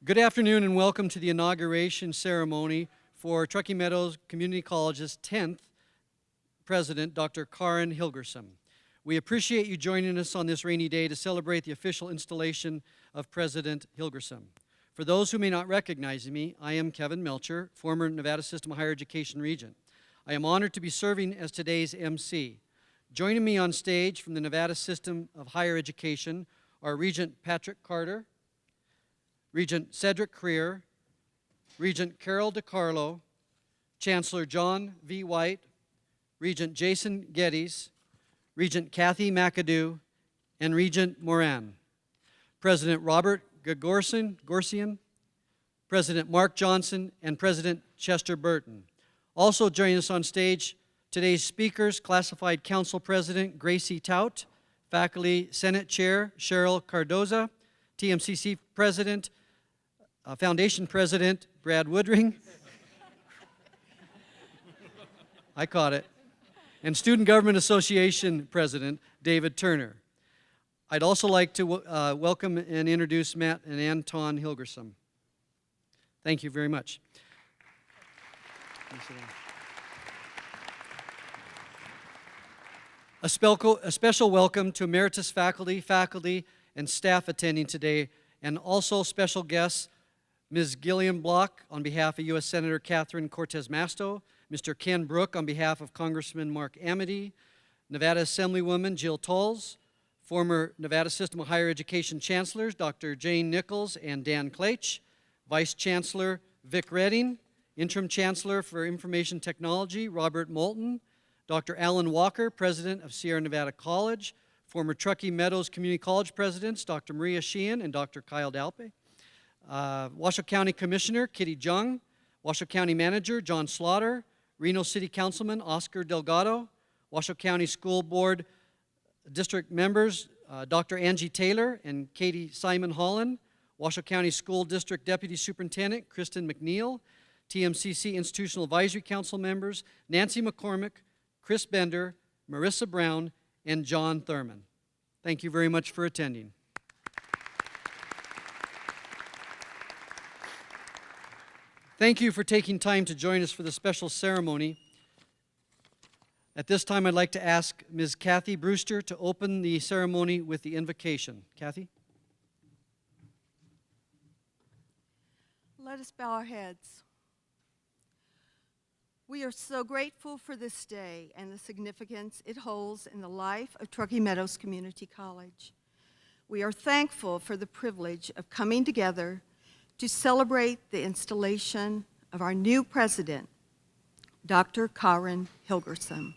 Good afternoon and welcome to the inauguration ceremony for Truckee Meadows Community College's 10th President, Dr. Karin Hilgersom. We appreciate you joining us on this rainy day to celebrate the official installation of President Hilgersom. For those who may not recognize me, I am Kevin Melcher, former Nevada System of Higher Education Regent. I am honored to be serving as today's MC. Joining me on stage from the Nevada System of Higher Education are Regent Patrick Carter, Regent Cedric Creer, Regent Carol DiCarlo, Chancellor John V. White, Regent Jason Geddes, Regent Cathy McAdoo, and Regent Moran. President Robert Gorsian, President Mark Johnson, and President Chester Burton. Also joining us on stage, today's speakers, Classified Council President Gracie Tout, Faculty Senate Chair Cheryl Cardoza, TMCC President, Foundation President Brad Woodring. I caught it. And Student Government Association President David Turner. I'd also like to welcome and introduce Matt and Anton Hilgersom. Thank you very much. A special welcome to emeritus faculty, and staff attending today, and also special guests, Ms. Gillian Block on behalf of U.S. Senator Catherine Cortez Masto, Mr. Ken Brook on behalf of Congressman Mark Amity, Nevada Assemblywoman Jill Tolles, former Nevada System of Higher Education Chancellors Dr. Jane Nichols and Dan Klach, Vice Chancellor Vic Redding, Interim Chancellor for Information Technology Robert Moulton, Dr. Alan Walker, President of Sierra Nevada College, former Truckee Meadows Community College Presidents Dr. Maria Sheehan and Dr. Kyle Dalpe, Washoe County Commissioner Kitty Jung, Washoe County Manager John Slaughter, Reno City Councilman Oscar Delgado, Washoe County School Board District members Dr. Angie Taylor and Katie Simon Holland, Washoe County School District Deputy Superintendent Kristen McNeil, TMCC Institutional Advisory Council members Nancy McCormick, Chris Bender, Marissa Brown, and John Thurman. Thank you very much for attending. Thank you for taking time to join us for the special ceremony. At this time, I'd like to ask Ms. Cathy Brewster to open the ceremony with the invocation. Cathy? Let us bow our heads. We are so grateful for this day and the significance it holds in the life of Truckee Meadows Community College. We are thankful for the privilege of coming together to celebrate the installation of our new president, Dr. Karin Hilgersom.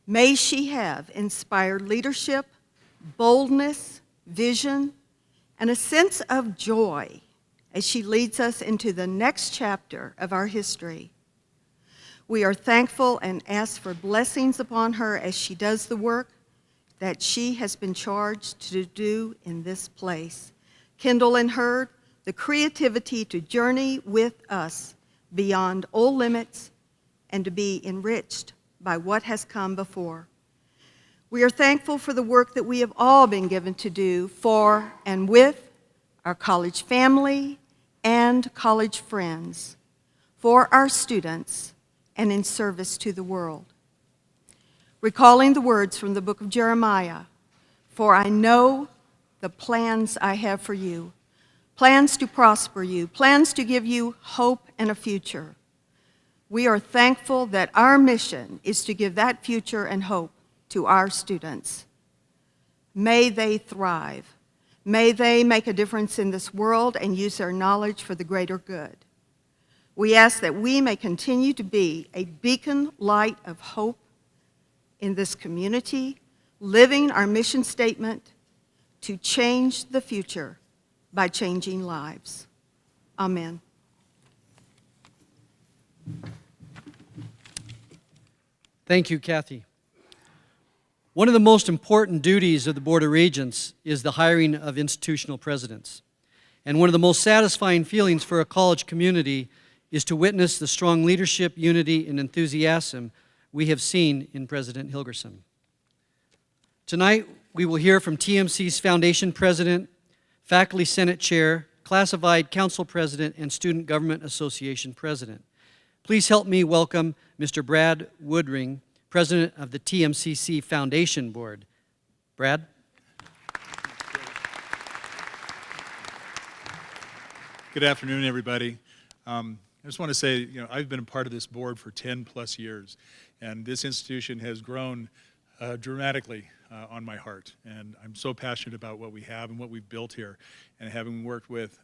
May she have inspired leadership, boldness, vision, and a sense of joy as she leads us into the next chapter of our history. We are thankful and ask for blessings upon her as she does the work that she has been charged to do in this place. Kindle in her the creativity to journey with us beyond all limits and to be enriched by what has come before. We are thankful for the work that we have all been given to do for and with our college family and college friends, for our students, and in service to the world. Recalling the words from the book of Jeremiah, "For I know the plans I have for you, plans to prosper you, plans to give you hope and a future." We are thankful that our mission is to give that future and hope to our students. May they thrive. May they make a difference in this world and use their knowledge for the greater good. We ask that we may continue to be a beacon light of hope in this community, living our mission statement to change the future by changing lives. Amen. Thank you, Cathy. One of the most important duties of the Board of Regents is the hiring of institutional presidents. And one of the most satisfying feelings for a college community is to witness the strong leadership, unity, and enthusiasm we have seen in President Hilgersom. Tonight, we will hear from TMC's Foundation President, Faculty Senate Chair Classified Council President and Student Government Association President. Please help me welcome Mr. Brad Woodring, President of the TMCC Foundation Board. Brad? Good afternoon, everybody. I just want to say, I've been a part of this board for 10 plus years, and this institution has grown dramatically on my heart. And I'm so passionate about what we have and what we've built here. And having worked with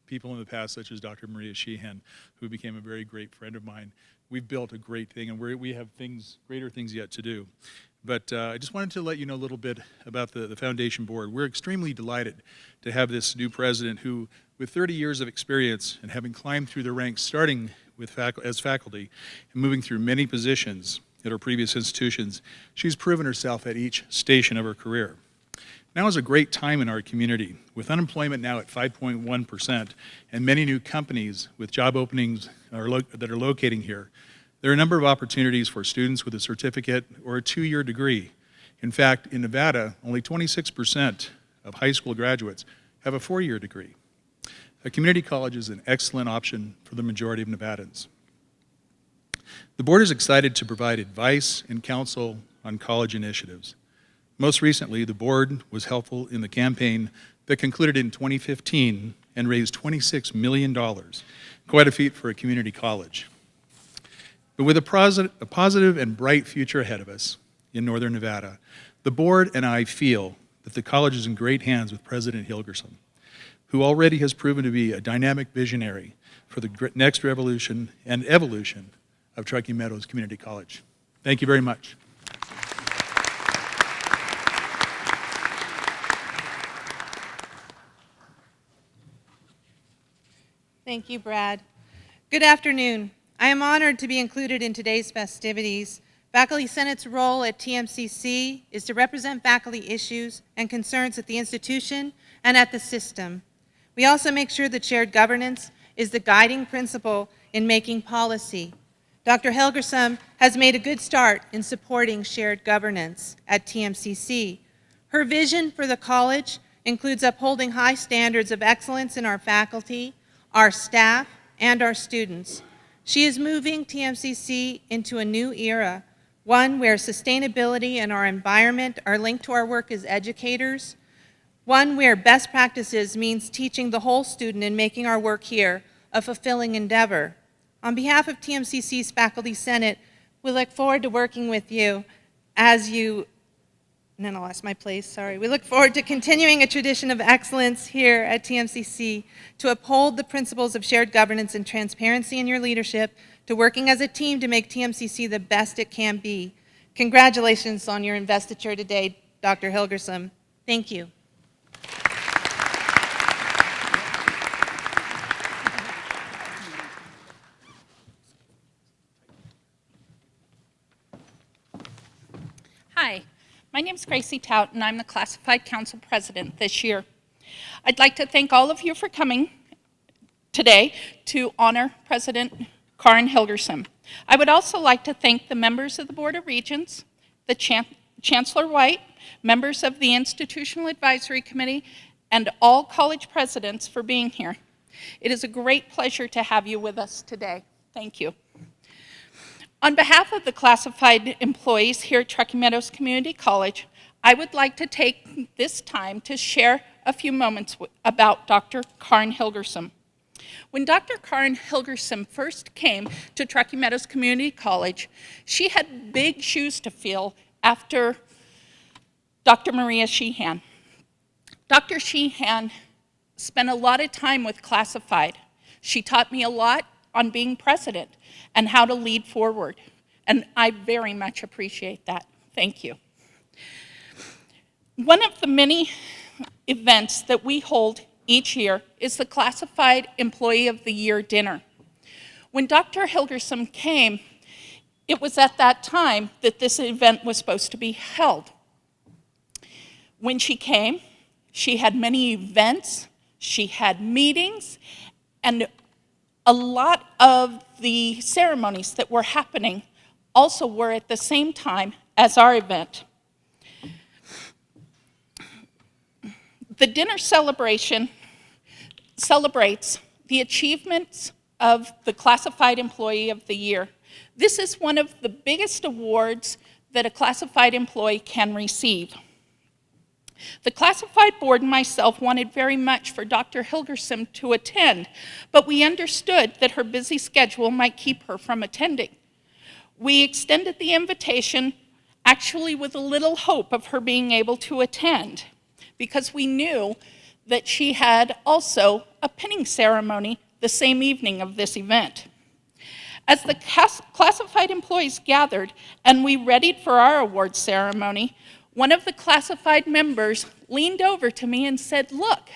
people in the past, such as Dr. Maria Sheehan, who became a very great friend of mine, we've built a great thing, and we have greater things yet to do. But I just wanted to let you know a little bit about the Foundation Board. We're extremely delighted to have this new president who, with 30 years of experience and having climbed through the ranks, starting as faculty and moving through many positions at her previous institutions, she's proven herself at each station of her career. Now is a great time in our community, with unemployment now at 5.1% and many new companies with job openings that are locating here. There are a number of opportunities for students with a certificate or a 2-year degree. In fact, in Nevada, only 26% of high school graduates have a 4-year degree. A community college is an excellent option for the majority of Nevadans. The board is excited to provide advice and counsel on college initiatives. Most recently, the board was helpful in the campaign that concluded in 2015 and raised $26 million, quite a feat for a community college. But with a positive and bright future ahead of us in Northern Nevada, the board and I feel that the college is in great hands with President Hilgersom, who already has proven to be a dynamic visionary for the next revolution and evolution of Truckee Meadows Community College. Thank you very much. Thank you, Brad. Good afternoon. I am honored to be included in today's festivities. Faculty Senate's role at TMCC is to represent faculty issues and concerns at the institution and at the system. We also make sure that shared governance is the guiding principle in making policy. Dr. Hilgersom has made a good start in supporting shared governance at TMCC. Her vision for the college includes upholding high standards of excellence in our faculty, our staff, and our students. She is moving TMCC into a new era, one where sustainability and our environment are linked to our work as educators, one where best practices means teaching the whole student and making our work here a fulfilling endeavor. On behalf of TMCC's Faculty Senate, we look forward to working with you and then I lost my place, sorry. We look forward to continuing a tradition of excellence here at TMCC, to uphold the principles of shared governance and transparency in your leadership, to working as a team to make TMCC the best it can be. Congratulations on your investiture today, Dr. Hilgersom. Thank you. Hi, my name is Tout, and I'm the Classified Council President this year. I'd like to thank all of you for coming today to honor President Karin Hilgersom. I would also like to thank the members of the Board of Regents, the Chancellor White, members of the Institutional Advisory Committee, and all college presidents for being here. It is a great pleasure to have you with us today. Thank you. On behalf of the classified employees here at Truckee Meadows Community College, I would like to take this time to share a few moments about Dr. Karin Hilgersom. When Dr. Karin Hilgersom first came to Truckee Meadows Community College, she had big shoes to fill after Dr. Maria Sheehan. Dr. Sheehan spent a lot of time with classified. She taught me a lot on being president and how to lead forward. And I very much appreciate that. Thank you. One of the many events that we hold each year is the Classified Employee of the Year dinner. When Dr. Hilgersom came, it was at that time that this event was supposed to be held. When she came, she had many events, she had meetings, and a lot of the ceremonies that were happening also were at the same time as our event. The dinner celebration celebrates the achievements of the Classified Employee of the Year. This is one of the biggest awards that a classified employee can receive. The classified board and myself wanted very much for Dr. Hilgersom to attend, but we understood that her busy schedule might keep her from attending. We extended the invitation actually with a little hope of her being able to attend, because we knew that she had also a pinning ceremony the same evening of this event. As the classified employees gathered and we readied for our awards ceremony, one of the classified members leaned over to me and said, "Look,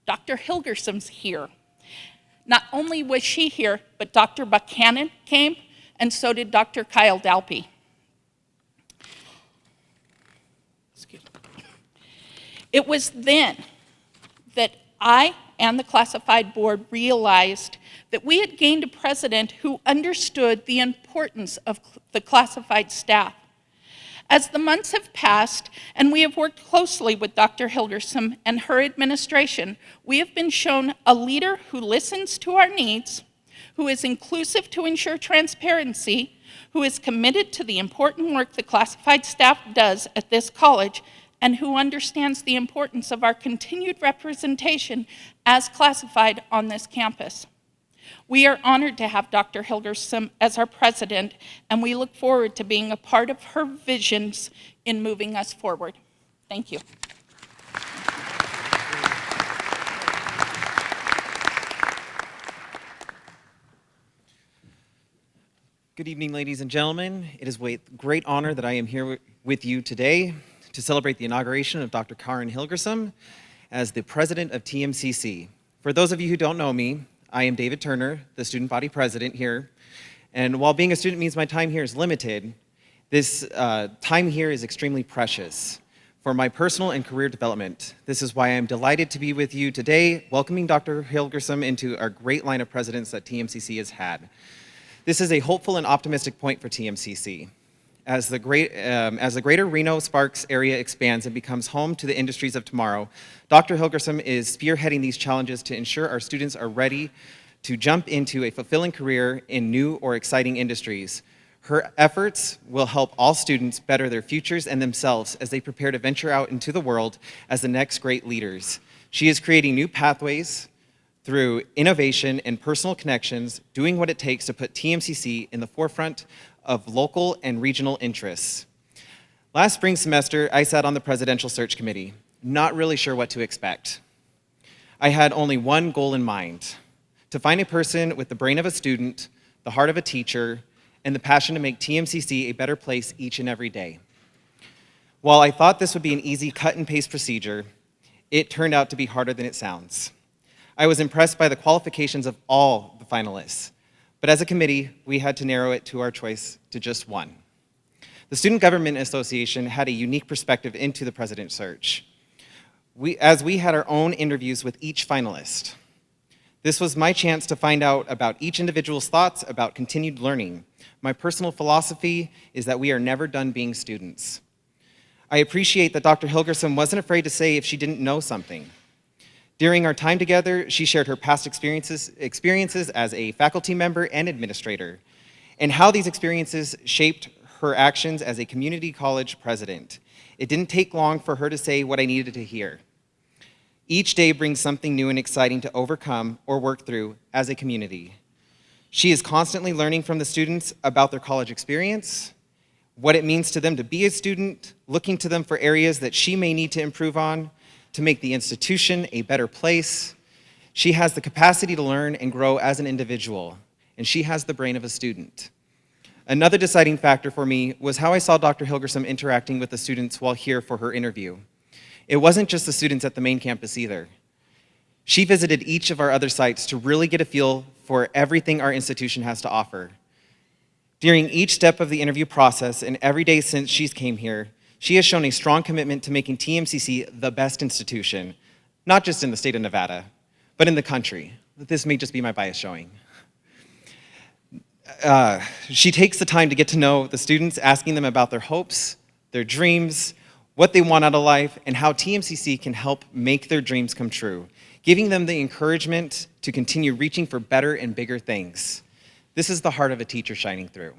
Dr. Hilgersom's here." Not only was she here, but Dr. Buchanan came, and so did Dr. Kyle Dalpy. It was then that I and the classified board realized that we had gained a president who understood the importance of the classified staff. As the months have passed and we have worked closely with Dr. Hilgersom and her administration, we have been shown a leader who listens to our needs, who is inclusive to ensure transparency, who is committed to the important work the classified staff does at this college, and who understands the importance of our continued representation as classified on this campus. We are honored to have Dr. Hilgersom as our president, and we look forward to being a part of her visions in moving us forward. Thank you. Good evening, ladies and gentlemen. It is with great honor that I am here with you today to celebrate the inauguration of Dr. Karin Hilgersom as the president of TMCC. For those of you who don't know me, I am David Turner, the student body president here. And while being a student means my time here is limited, this time here is extremely precious for my personal and career development. This is why I'm delighted to be with you today, welcoming Dr. Hilgersom into our great line of presidents that TMCC has had. This is a hopeful and optimistic point for TMCC. As the greater Reno-Sparks area expands and becomes home to the industries of tomorrow, Dr. Hilgersom is spearheading these challenges to ensure our students are ready to jump into a fulfilling career in new or exciting industries. Her efforts will help all students better their futures and themselves as they prepare to venture out into the world as the next great leaders. She is creating new pathways through innovation and personal connections, doing what it takes to put TMCC in the forefront of local and regional interests. Last spring semester, I sat on the presidential search committee, not really sure what to expect. I had only one goal in mind: to find a person with the brain of a student, the heart of a teacher, and the passion to make TMCC a better place each and every day. While I thought this would be an easy cut and paste procedure, it turned out to be harder than it sounds. I was impressed by the qualifications of all the finalists, but as a committee, we had to narrow it to our choice to just one. The Student Government Association had a unique perspective into the president's search, as we had our own interviews with each finalist. This was my chance to find out about each individual's thoughts about continued learning. My personal philosophy is that we are never done being students. I appreciate that Dr. Hilgersom wasn't afraid to say if she didn't know something. During our time together, she shared her past experiences as a faculty member and administrator, and how these experiences shaped her actions as a community college president. It didn't take long for her to say what I needed to hear. Each day brings something new and exciting to overcome or work through as a community. She is constantly learning from the students about their college experience, what it means to them to be a student, looking to them for areas that she may need to improve on, to make the institution a better place. She has the capacity to learn and grow as an individual, and she has the brain of a student. Another deciding factor for me was how I saw Dr. Hilgersom interacting with the students while here for her interview. It wasn't just the students at the main campus either. She visited each of our other sites to really get a feel for everything our institution has to offer. During each step of the interview process and every day since she came here, she has shown a strong commitment to making TMCC the best institution, not just in the state of Nevada, but in the country. This may just be my bias showing. She takes the time to get to know the students, asking them about their hopes, their dreams, what they want out of life, and how TMCC can help make their dreams come true. giving them the encouragement to continue reaching for better and bigger things. This is the heart of a teacher shining through.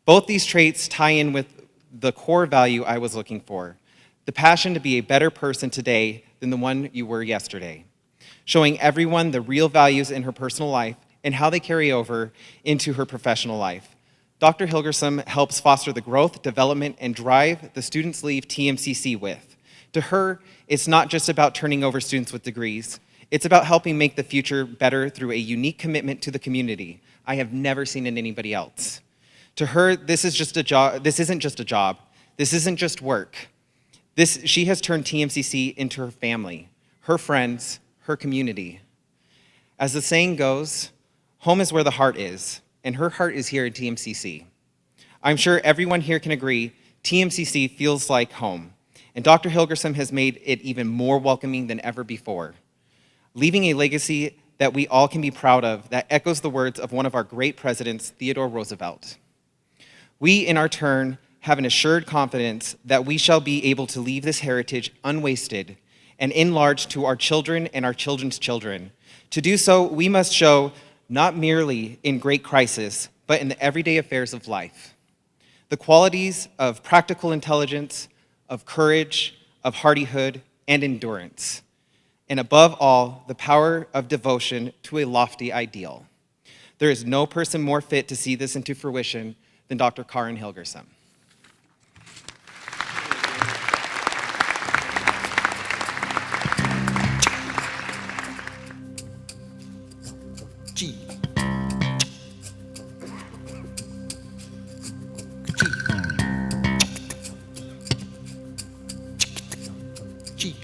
Both these traits tie in with the core value I was looking for, the passion to be a better person today than the one you were yesterday, showing everyone the real values in her personal life and how they carry over into her professional life. Dr. Hilgersom helps foster the growth, development, and drive the students leave TMCC with. To her, it's not just about turning over students with degrees. It's about helping make the future better through a unique commitment to the community I have never seen in anybody else. To her, this isn't just a job. This isn't just work. She has turned TMCC into her family, her friends, her community. As the saying goes, home is where the heart is, and her heart is here at TMCC. I'm sure everyone here can agree TMCC feels like home, and Dr. Hilgersom has made it even more welcoming than ever before, leaving a legacy that we all can be proud of that echoes the words of one of our great presidents, Theodore Roosevelt. We, in our turn, have an assured confidence that we shall be able to leave this heritage unwasted and enlarged to our children and our children's children. To do so, we must show not merely in great crisis, but in the everyday affairs of life, the qualities of practical intelligence, of courage, of hardihood, and endurance, and above all, the power of devotion to a lofty ideal. There is no person more fit to see this into fruition than Dr. Karin Hilgersom. G. G.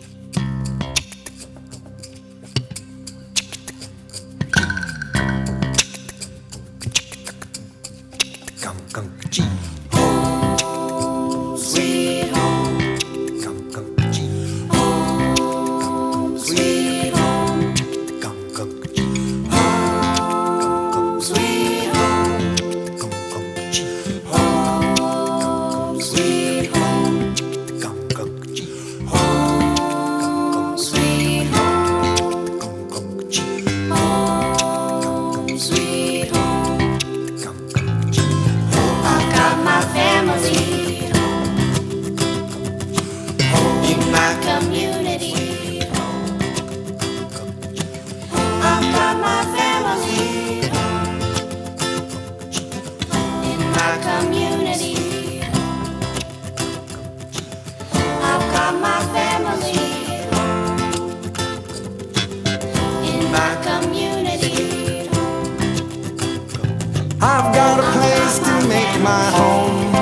Gunk gunk G. Sweet home. Gunk gunk G. Sweet home. Gunk gunk G. Sweet home. Gunk gunk G. Sweet home. Gunk gunk G. Sweet home. Gunk gunk G. Sweet home. Gunk gunk G. I've got my family in my community. I've got my family in my community. I've got my family in my community. I've got a place to make my home.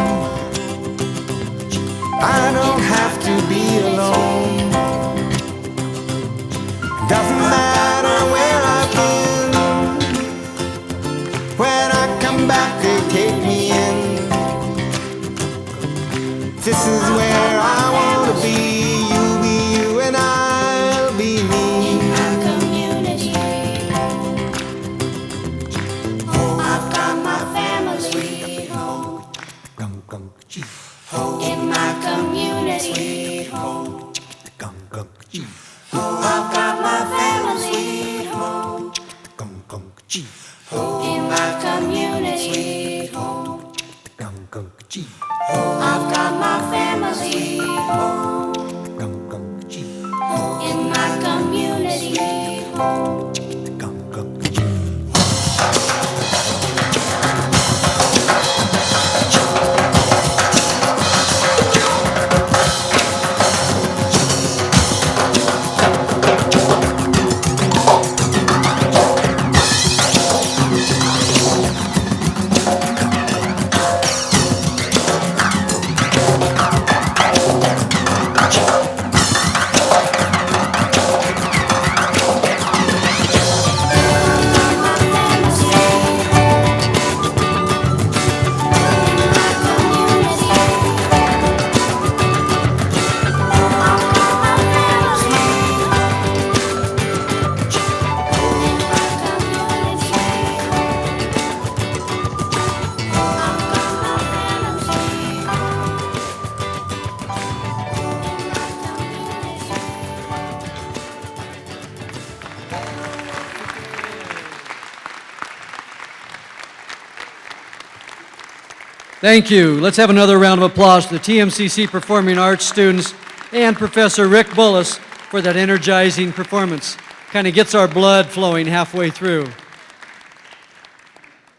I don't have to be alone. Doesn't matter where I've been. When I come back, they take me in. This is where I want to be. You be you and I'll be me. In my community, I've got my family home. Gunk gunk G. In my community, gunk gunk G. I've got my family home. Gunk gunk G. In my community, gunk gunk G. I've got my family home. Gunk gunk G. In my community, gunk gunk G. Thank you. Let's have another round of applause to the TMCC Performing Arts students and Professor Rick Bullis for that energizing performance. Kind of gets our blood flowing halfway through.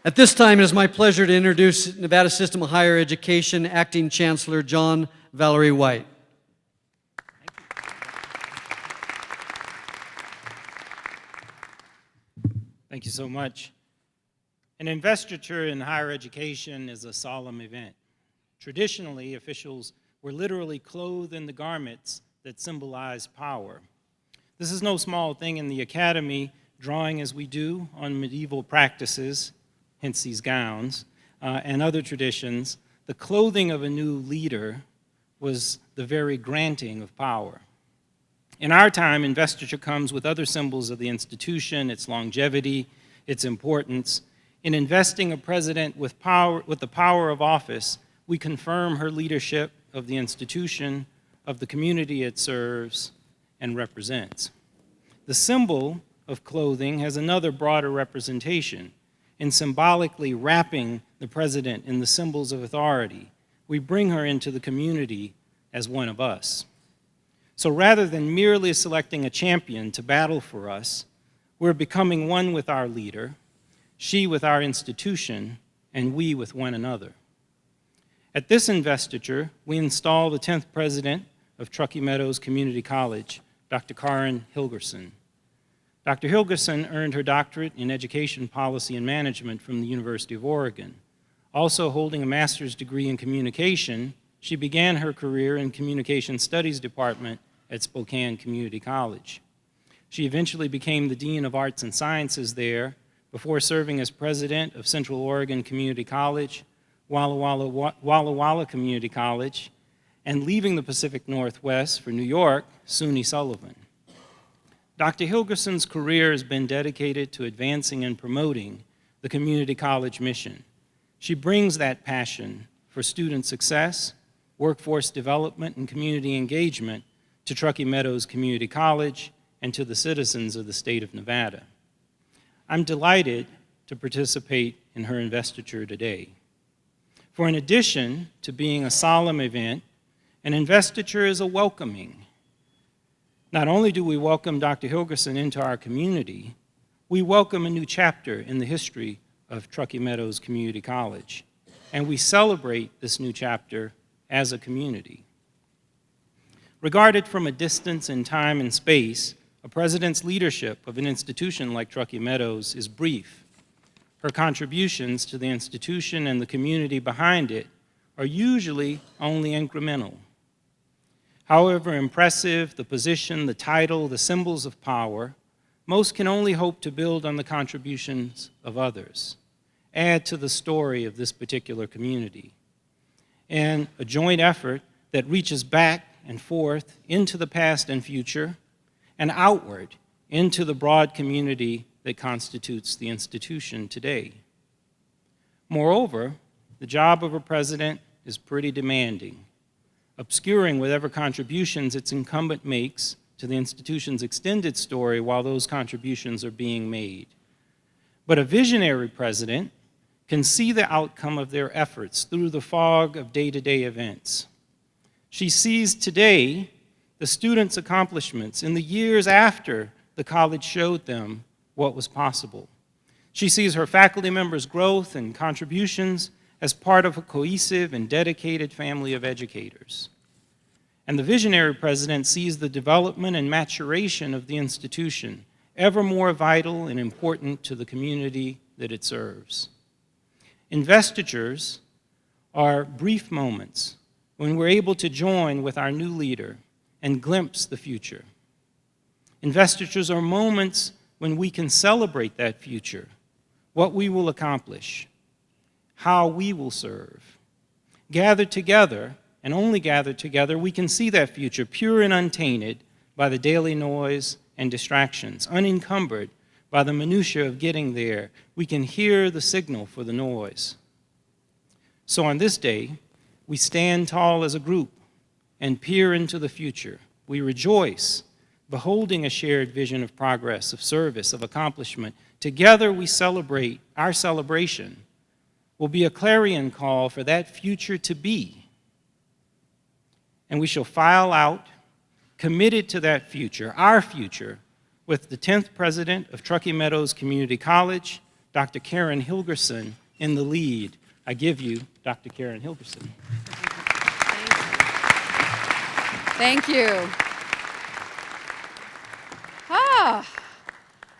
At this time, it is my pleasure to introduce Nevada System of Higher Education Acting Chancellor John Valerie White. Thank you so much. An investiture in higher education is a solemn event. Traditionally, officials were literally clothed in the garments that symbolize power. This is no small thing in the academy, drawing as we do on medieval practices, hence these gowns, and other traditions. The clothing of a new leader was the very granting of power. In our time, investiture comes with other symbols of the institution, its longevity, its importance. In investing a president with the power of office, we confirm her leadership of the institution, of the community it serves and represents. The symbol of clothing has another broader representation. In symbolically wrapping the president in the symbols of authority, we bring her into the community as one of us. So rather than merely selecting a champion to battle for us, we're becoming one with our leader, she with our institution, and we with one another. At this investiture, we install the 10th president of Truckee Meadows Community College, Dr. Karin Hilgersom. Dr. Hilgersom earned her doctorate in education policy and management from the University of Oregon. Also holding a master's degree in communication, she began her career in Communication Studies Department at Spokane Community College. She eventually became the Dean of Arts and Sciences there before serving as president of Central Oregon Community College, Walla Walla Community College, and leaving the Pacific Northwest for New York, SUNY Sullivan. Dr. Hilgerson's career has been dedicated to advancing and promoting the community college mission. She brings that passion for student success, workforce development, and community engagement to Truckee Meadows Community College and to the citizens of the state of Nevada. I'm delighted to participate in her investiture today. For in addition to being a solemn event, an investiture is a welcoming. Not only do we welcome Dr. Hilgersom into our community, we welcome a new chapter in the history of Truckee Meadows Community College, and we celebrate this new chapter as a community. Regarded from a distance in time and space, a president's leadership of an institution like Truckee Meadows is brief. Her contributions to the institution and the community behind it are usually only incremental. However impressive the position, the title, the symbols of power, most can only hope to build on the contributions of others, add to the story of this particular community, and a joint effort that reaches back and forth into the past and future, and outward into the broad community that constitutes the institution today. Moreover, the job of a president is pretty demanding, obscuring whatever contributions its incumbent makes to the institution's extended story while those contributions are being made. But a visionary president can see the outcome of their efforts through the fog of day-to-day events. She sees today the students' accomplishments in the years after the college showed them what was possible. She sees her faculty members' growth and contributions as part of a cohesive and dedicated family of educators. And the visionary president sees the development and maturation of the institution ever more vital and important to the community that it serves. Investitures are brief moments when we're able to join with our new leader and glimpse the future. Investitures are moments when we can celebrate that future, what we will accomplish, how we will serve. Gathered together, and only gathered together, we can see that future pure and untainted by the daily noise and distractions, unencumbered by the minutiae of getting there. We can hear the signal for the noise. So on this day, we stand tall as a group and peer into the future. We rejoice, beholding a shared vision of progress, of service, of accomplishment. Together we celebrate our celebration will be a clarion call for that future to be. And we shall file out, committed to that future, our future, with the 10th president of Truckee Meadows Community College, Dr. Karin Hilgersom, in the lead. I give you Dr. Karin Hilgersom. Thank you.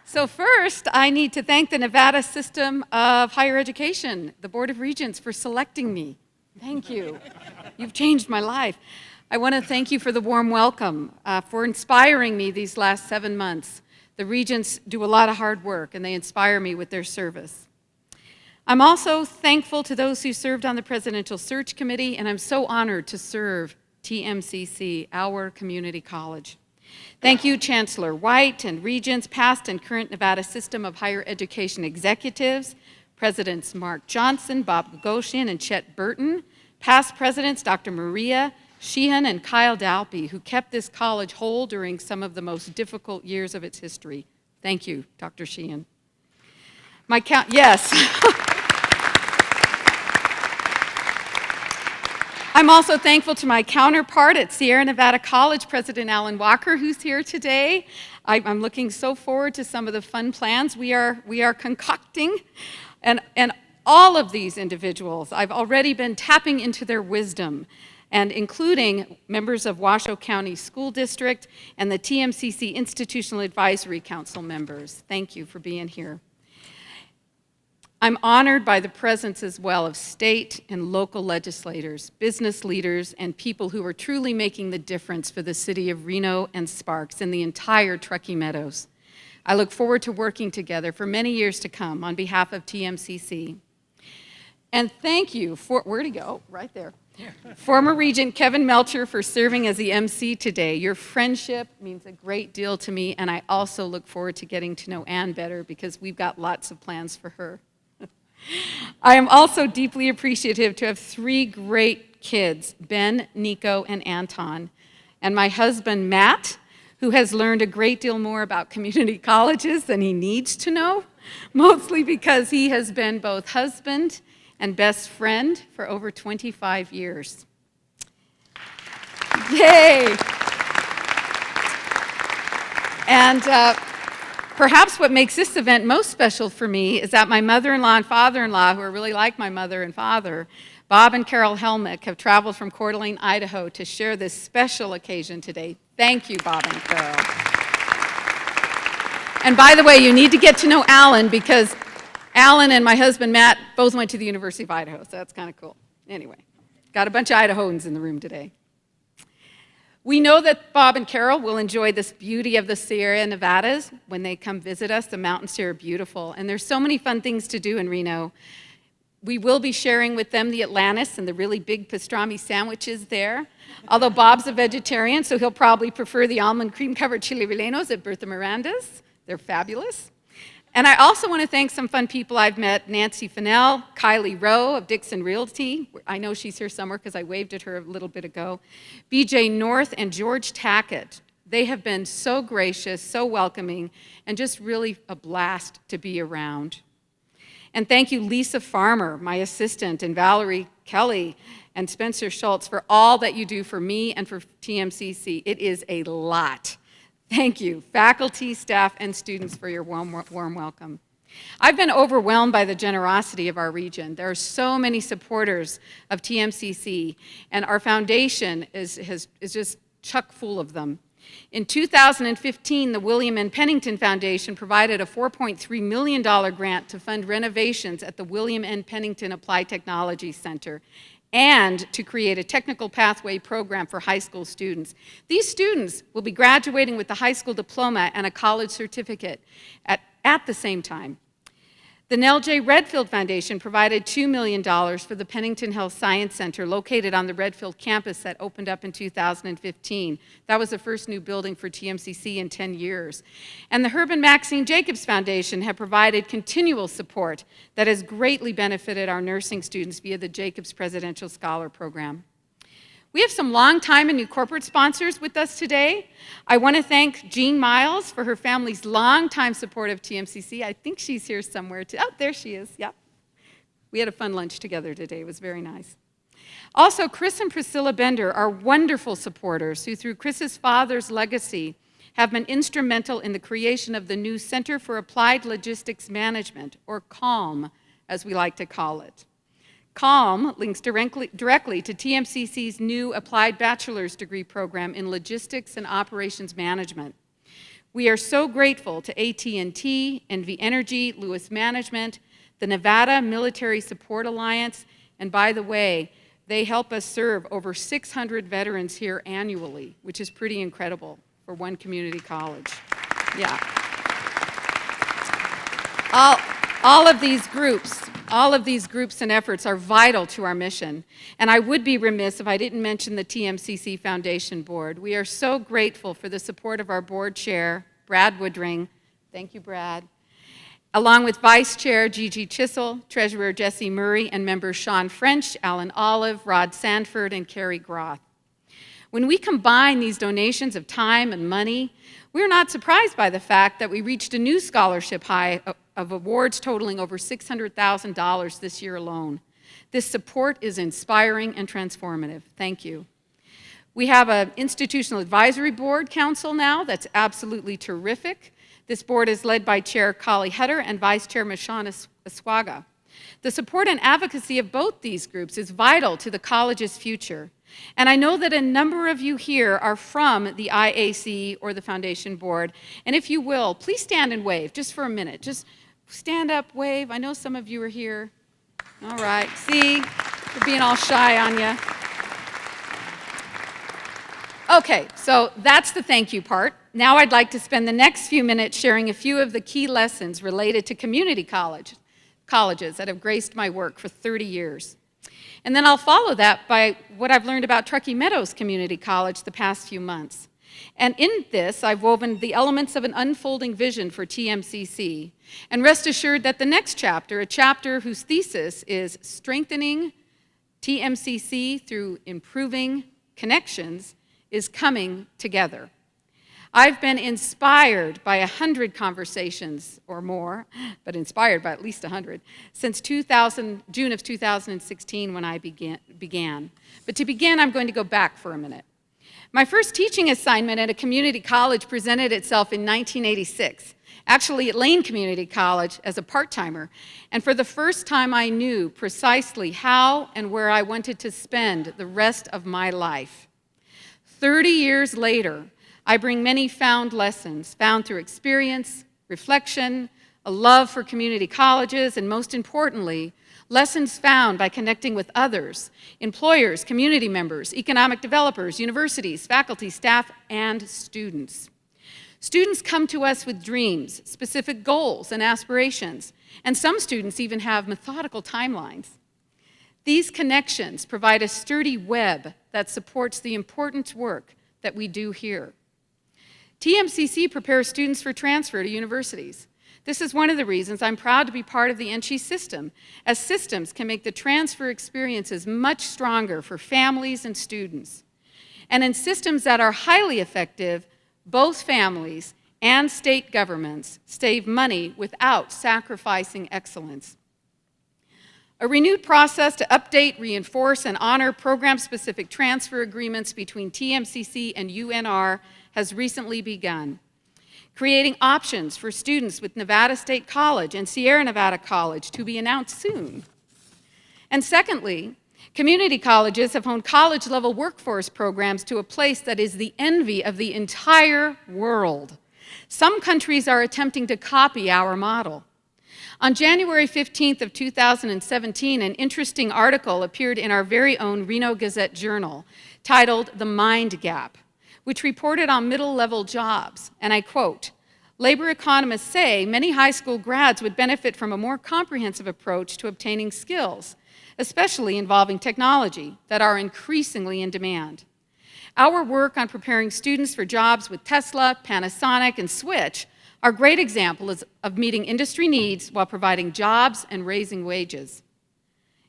So first, I need to thank the Nevada System of Higher Education, the Board of Regents, for selecting me. Thank you. You've changed my life. I want to thank you for the warm welcome, for inspiring me these last 7 months. The Regents do a lot of hard work, and they inspire me with their service. I'm also thankful to those who served on the Presidential Search Committee, and I'm so honored to serve TMCC, our community college. Thank you, Chancellor White and Regents, past and current Nevada System of Higher Education executives, Presidents Mark Johnson, Bob Gagosian, and Chet Burton, past presidents Dr. Maria Sheehan and Kyle Dalpy, who kept this college whole during some of the most difficult years of its history. Thank you, Dr. Sheehan. Yes. I'm also thankful to my counterpart at Sierra Nevada College, President Alan Walker, who's here today. I'm looking so forward to some of the fun plans we are concocting. And all of these individuals, I've already been tapping into their wisdom, and including members of Washoe County School District and the TMCC Institutional Advisory Council members. Thank you for being here. I'm honored by the presence as well of state and local legislators, business leaders, and people who are truly making the difference for the city of Reno and Sparks and the entire Truckee Meadows. I look forward to working together for many years to come on behalf of TMCC. And thank you for, where'd he go? Right there. Former Regent Kevin Melcher for serving as the MC today. Your friendship means a great deal to me, and I also look forward to getting to know Ann better because we've got lots of plans for her. I am also deeply appreciative to have 3 great kids, Ben, Nico, and Anton, and my husband, Matt, who has learned a great deal more about community colleges than he needs to know, mostly because he has been both husband and best friend for over 25 years. Yay! And perhaps what makes this event most special for me is that my mother-in-law and father-in-law, who are really like my mother and father, Bob and Carol Helmick, have traveled from Coeur d'Alene, Idaho to share this special occasion today. Thank you, Bob and Carol. And by the way, you need to get to know Alan because Alan and my husband, Matt, both went to the University of Idaho, so that's kind of cool. Anyway, got a bunch of Idahoans in the room today. We know that Bob and Carol will enjoy this beauty of the Sierra Nevadas when they come visit us. The mountains here are beautiful, and there's so many fun things to do in Reno. We will be sharing with them the Atlantis and the really big pastrami sandwiches there. Although Bob's a vegetarian, so he'll probably prefer the almond cream-covered chili rellenos at Bertha Miranda's. They're fabulous. And I also want to thank some fun people I've met, Nancy Fennell, Kylie Rowe of Dixon Realty. I know she's here somewhere because I waved at her a little bit ago. BJ North and George Tackett. They have been so gracious, so welcoming, and just really a blast to be around. And thank you, Lisa Farmer, my assistant, and Valerie Kelly and Spencer Schultz for all that you do for me and for TMCC. It is a lot. Thank you, faculty, staff, and students for your warm welcome. I've been overwhelmed by the generosity of our region. There are so many supporters of TMCC, and our foundation is just chock full of them. In 2015, the William N. Pennington Foundation provided a $4.3 million grant to fund renovations at the William N. Pennington Applied Technology Center and to create a technical pathway program for high school students. These students will be graduating with a high school diploma and a college certificate at the same time. The Nell J. Redfield Foundation provided $2 million for the Pennington Health Science Center located on the Redfield campus that opened up in 2015. That was the first new building for TMCC in 10 years. And the Herb and Maxine Jacobs Foundation have provided continual support that has greatly benefited our nursing students via the Jacobs Presidential Scholar Program. We have some long-time and new corporate sponsors with us today. I want to thank Jean Miles for her family's long-time support of TMCC. I think she's here somewhere too. Oh, there she is, yep. We had a fun lunch together today. It was very nice. Also, Chris and Priscilla Bender are wonderful supporters who, through Chris's father's legacy, have been instrumental in the creation of the new Center for Applied Logistics Management, or CALM, as we like to call it. CALM links directly to TMCC's new Applied Bachelor's Degree program in Logistics and Operations Management. We are so grateful to AT&T, NV Energy, Lewis Management, the Nevada Military Support Alliance, and by the way, they help us serve over 600 veterans here annually, which is pretty incredible for one community college. Yeah. All of these groups and efforts are vital to our mission. And I would be remiss if I didn't mention the TMCC Foundation Board. We are so grateful for the support of our board chair, Brad Woodring. Thank you, Brad. Along with Vice Chair Gigi Chisel, Treasurer Jesse Murray, and members Sean French, Alan Olive, Rod Sanford, and Carrie Groth. When we combine these donations of time and money, we're not surprised by the fact that we reached a new scholarship high of awards totaling over $600,000 this year alone. This support is inspiring and transformative. Thank you. We have an institutional advisory board council now that's absolutely terrific. This board is led by Chair Kali Hutter and Vice Chair Mashana Aswaga. The support and advocacy of both these groups is vital to the college's future. And I know that a number of you here are from the IAC or the Foundation Board. And if you will, please stand and wave just for a minute. Just stand up, wave. I know some of you are here. All right. See, we're being all shy on you. Okay, so that's the thank you part. Now I'd like to spend the next few minutes sharing a few of the key lessons related to community colleges that have graced my work for 30 years. And then I'll follow that by what I've learned about Truckee Meadows Community College the past few months. And in this, I've woven the elements of an unfolding vision for TMCC. And rest assured that the next chapter, a chapter whose thesis is strengthening TMCC through improving connections, is coming together. I've been inspired by 100 conversations or more, but inspired by at least 100, since June of 2016 when I began. But to begin, I'm going to go back for a minute. My first teaching assignment at a community college presented itself in 1986, actually at Lane Community College as a part-timer, and for the first time I knew precisely how and where I wanted to spend the rest of my life. 30 years later, I bring many found lessons, found through experience, reflection, a love for community colleges, and most importantly, lessons found by connecting with others, employers, community members, economic developers, universities, faculty, staff, and students. Students come to us with dreams, specific goals, and aspirations, and some students even have methodical timelines. These connections provide a sturdy web that supports the important work that we do here. TMCC prepares students for transfer to universities. This is one of the reasons I'm proud to be part of the NSHE system, as systems can make the transfer experiences much stronger for families and students. And in systems that are highly effective, both families and state governments save money without sacrificing excellence. A renewed process to update, reinforce, and honor program-specific transfer agreements between TMCC and UNR has recently begun, creating options for students with Nevada State College and Sierra Nevada College to be announced soon. And secondly, community colleges have honed college-level workforce programs to a place that is the envy of the entire world. Some countries are attempting to copy our model. On January 15th of 2017, an interesting article appeared in our very own Reno Gazette Journal titled The Mind Gap, which reported on middle-level jobs, and I quote, "Labor economists say many high school grads would benefit from a more comprehensive approach to obtaining skills, especially involving technology, that are increasingly in demand. Our work on preparing students for jobs with Tesla, Panasonic, and Switch are great examples of meeting industry needs while providing jobs and raising wages."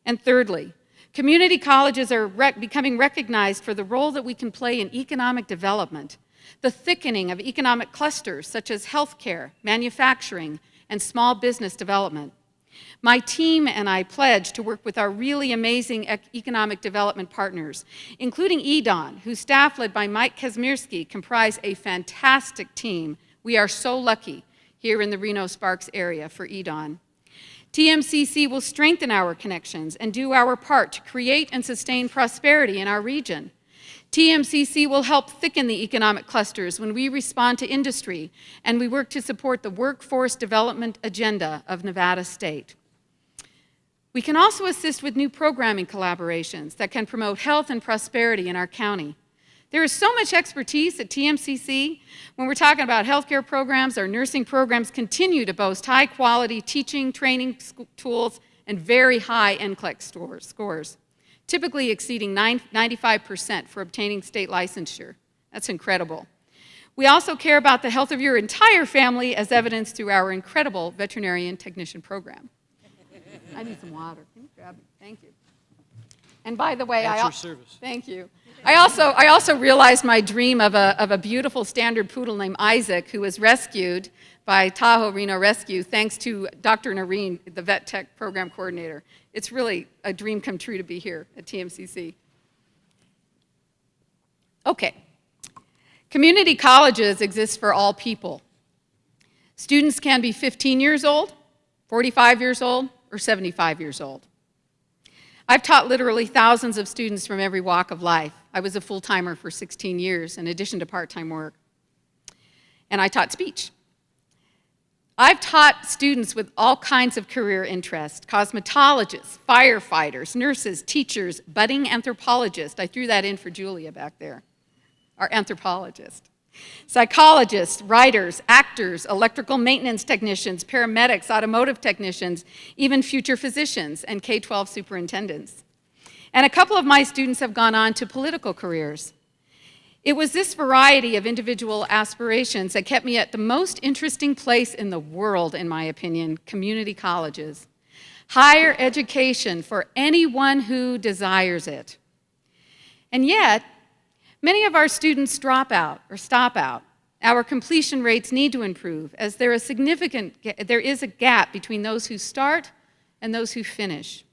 And thirdly, community colleges are becoming recognized for the role that we can play in economic development, the thickening of economic clusters such as healthcare, manufacturing, and small business development. My team and I pledge to work with our really amazing economic development partners, including EDON, whose staff, led by Mike Kazmierski, comprise a fantastic team. We are so lucky here in the Reno-Sparks area for EDON. TMCC will strengthen our connections and do our part to create and sustain prosperity in our region. TMCC will help thicken the economic clusters when we respond to industry and we work to support the workforce development agenda of Nevada State. We can also assist with new programming collaborations that can promote health and prosperity in our county. There is so much expertise at TMCC. When we're talking about healthcare programs, our nursing programs continue to boast high-quality teaching, training tools, and very high NCLEX scores, typically exceeding 95% for obtaining state licensure. That's incredible. We also care about the health of your entire family, as evidenced through our incredible veterinarian technician program. I need some water. Can you grab it? Thank you. And by the way, At your service. Thank you. I also realized my dream of a beautiful standard poodle named Isaac, who was rescued by Tahoe Reno Rescue, thanks to Dr. Noreen, the vet tech program coordinator. It's really a dream come true to be here at TMCC. Okay. Community colleges exist for all people. Students can be 15 years old, 45 years old, or 75 years old. I've taught literally thousands of students from every walk of life. I was a full-timer for 16 years in addition to part-time work. And I taught speech. I've taught students with all kinds of career interests: cosmetologists, firefighters, nurses, teachers, budding anthropologists. I threw that in for Julia back there, our anthropologist. Psychologists, writers, actors, electrical maintenance technicians, paramedics, automotive technicians, even future physicians and K-12 superintendents. And a couple of my students have gone on to political careers. It was this variety of individual aspirations that kept me at the most interesting place in the world, in my opinion, community colleges. Higher education for anyone who desires it. And yet, many of our students drop out or stop out. Our completion rates need to improve, as there is a gap between those who start and those who finish.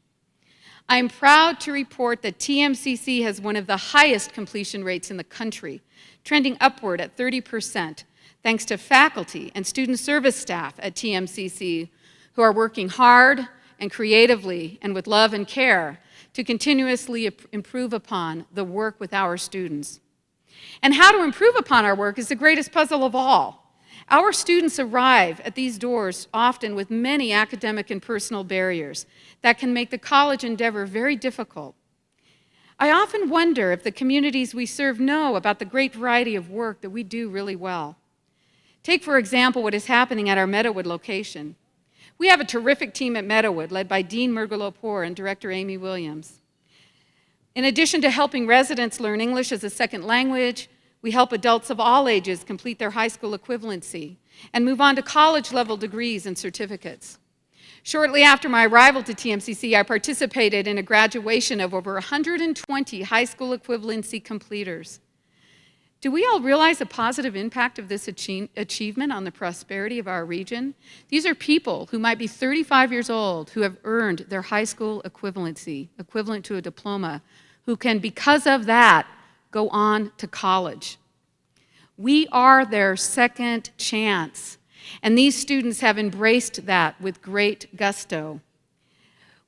I am proud to report that TMCC has one of the highest completion rates in the country, trending upward at 30%, thanks to faculty and student service staff at TMCC who are working hard and creatively and with love and care to continuously improve upon the work with our students. And how to improve upon our work is the greatest puzzle of all. Our students arrive at these doors often with many academic and personal barriers that can make the college endeavor very difficult. I often wonder if the communities we serve know about the great variety of work that we do really well. Take, for example, what is happening at our Meadowood location. We have a terrific team at Meadowood, led by Dean Murgalopour and Director Amy Williams. In addition to helping residents learn English as a second language, we help adults of all ages complete their high school equivalency and move on to college-level degrees and certificates. Shortly after my arrival to TMCC, I participated in a graduation of over 120 high school equivalency completers. Do we all realize the positive impact of this achievement on the prosperity of our region? These are people who might be 35 years old who have earned their high school equivalency, equivalent to a diploma, who can, because of that, go on to college. We are their second chance, and these students have embraced that with great gusto.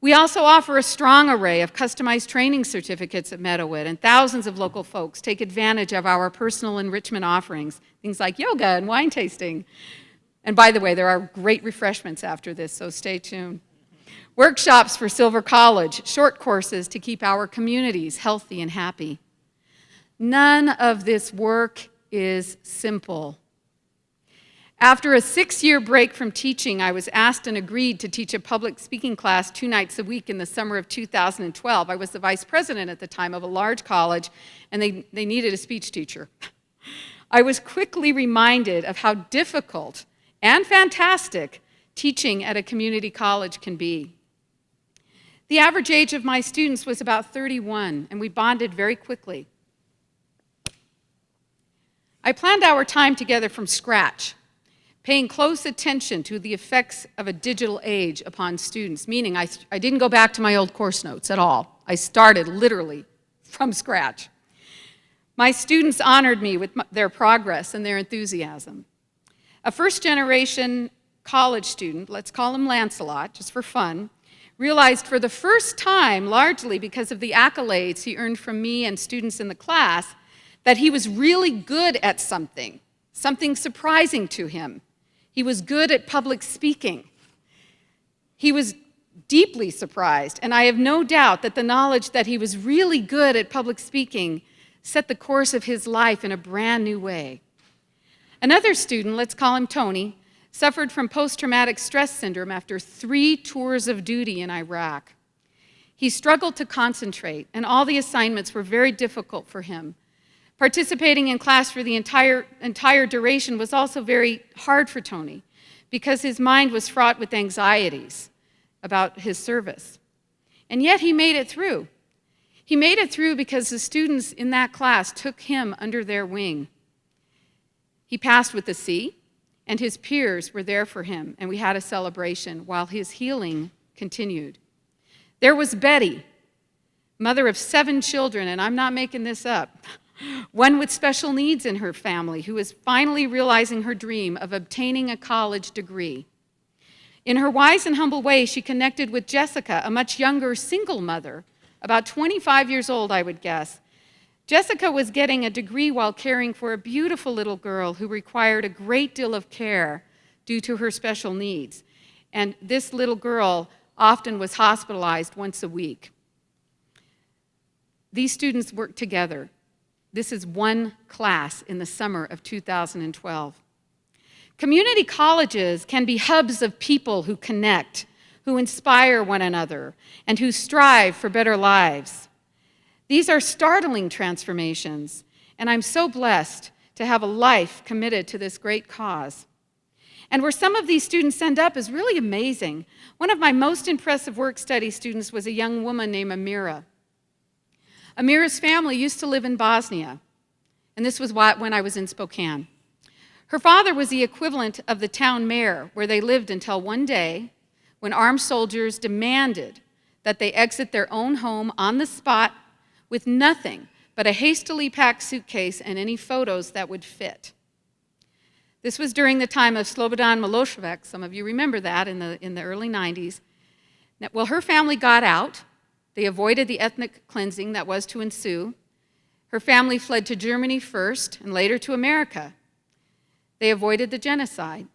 We also offer a strong array of customized training certificates at Meadowood, and thousands of local folks take advantage of our personal enrichment offerings, things like yoga and wine tasting. And by the way, there are great refreshments after this, so stay tuned. Workshops for Silver College, short courses to keep our communities healthy and happy. None of this work is simple. After a 6-year break from teaching, I was asked and agreed to teach a public speaking class 2 nights a week in the summer of 2012. I was the vice president at the time of a large college, and they needed a speech teacher. I was quickly reminded of how difficult and fantastic teaching at a community college can be. The average age of my students was about 31, and we bonded very quickly. I planned our time together from scratch, paying close attention to the effects of a digital age upon students, meaning I didn't go back to my old course notes at all. I started literally from scratch. My students honored me with their progress and their enthusiasm. A first-generation college student, let's call him Lancelot, just for fun, realized for the first time, largely because of the accolades he earned from me and students in the class, that he was really good at something surprising to him. He was good at public speaking. He was deeply surprised, and I have no doubt that the knowledge that he was really good at public speaking set the course of his life in a brand new way. Another student, let's call him Tony, suffered from post-traumatic stress syndrome after 3 tours of duty in Iraq. He struggled to concentrate, and all the assignments were very difficult for him. Participating in class for the entire duration was also very hard for Tony because his mind was fraught with anxieties about his service. And yet he made it through. He made it through because the students in that class took him under their wing. He passed with a C, and his peers were there for him, and we had a celebration while his healing continued. There was Betty, mother of 7 children, and I'm not making this up, one with special needs in her family who is finally realizing her dream of obtaining a college degree. In her wise and humble way, she connected with Jessica, a much younger single mother, about 25 years old, I would guess. Jessica was getting a degree while caring for a beautiful little girl who required a great deal of care due to her special needs. And this little girl often was hospitalized once a week. These students worked together. This is one class in the summer of 2012. Community colleges can be hubs of people who connect, who inspire one another, and who strive for better lives. These are startling transformations, and I'm so blessed to have a life committed to this great cause. And where some of these students end up is really amazing. One of my most impressive work study students was a young woman named Amira. Amira's family used to live in Bosnia, and this was when I was in Spokane. Her father was the equivalent of the town mayor, where they lived until one day when armed soldiers demanded that they exit their own home on the spot with nothing but a hastily packed suitcase and any photos that would fit. This was during the time of Slobodan Milošević. Some of you remember that in the early 90s. Well, her family got out. They avoided the ethnic cleansing that was to ensue. Her family fled to Germany first and later to America. They avoided the genocide.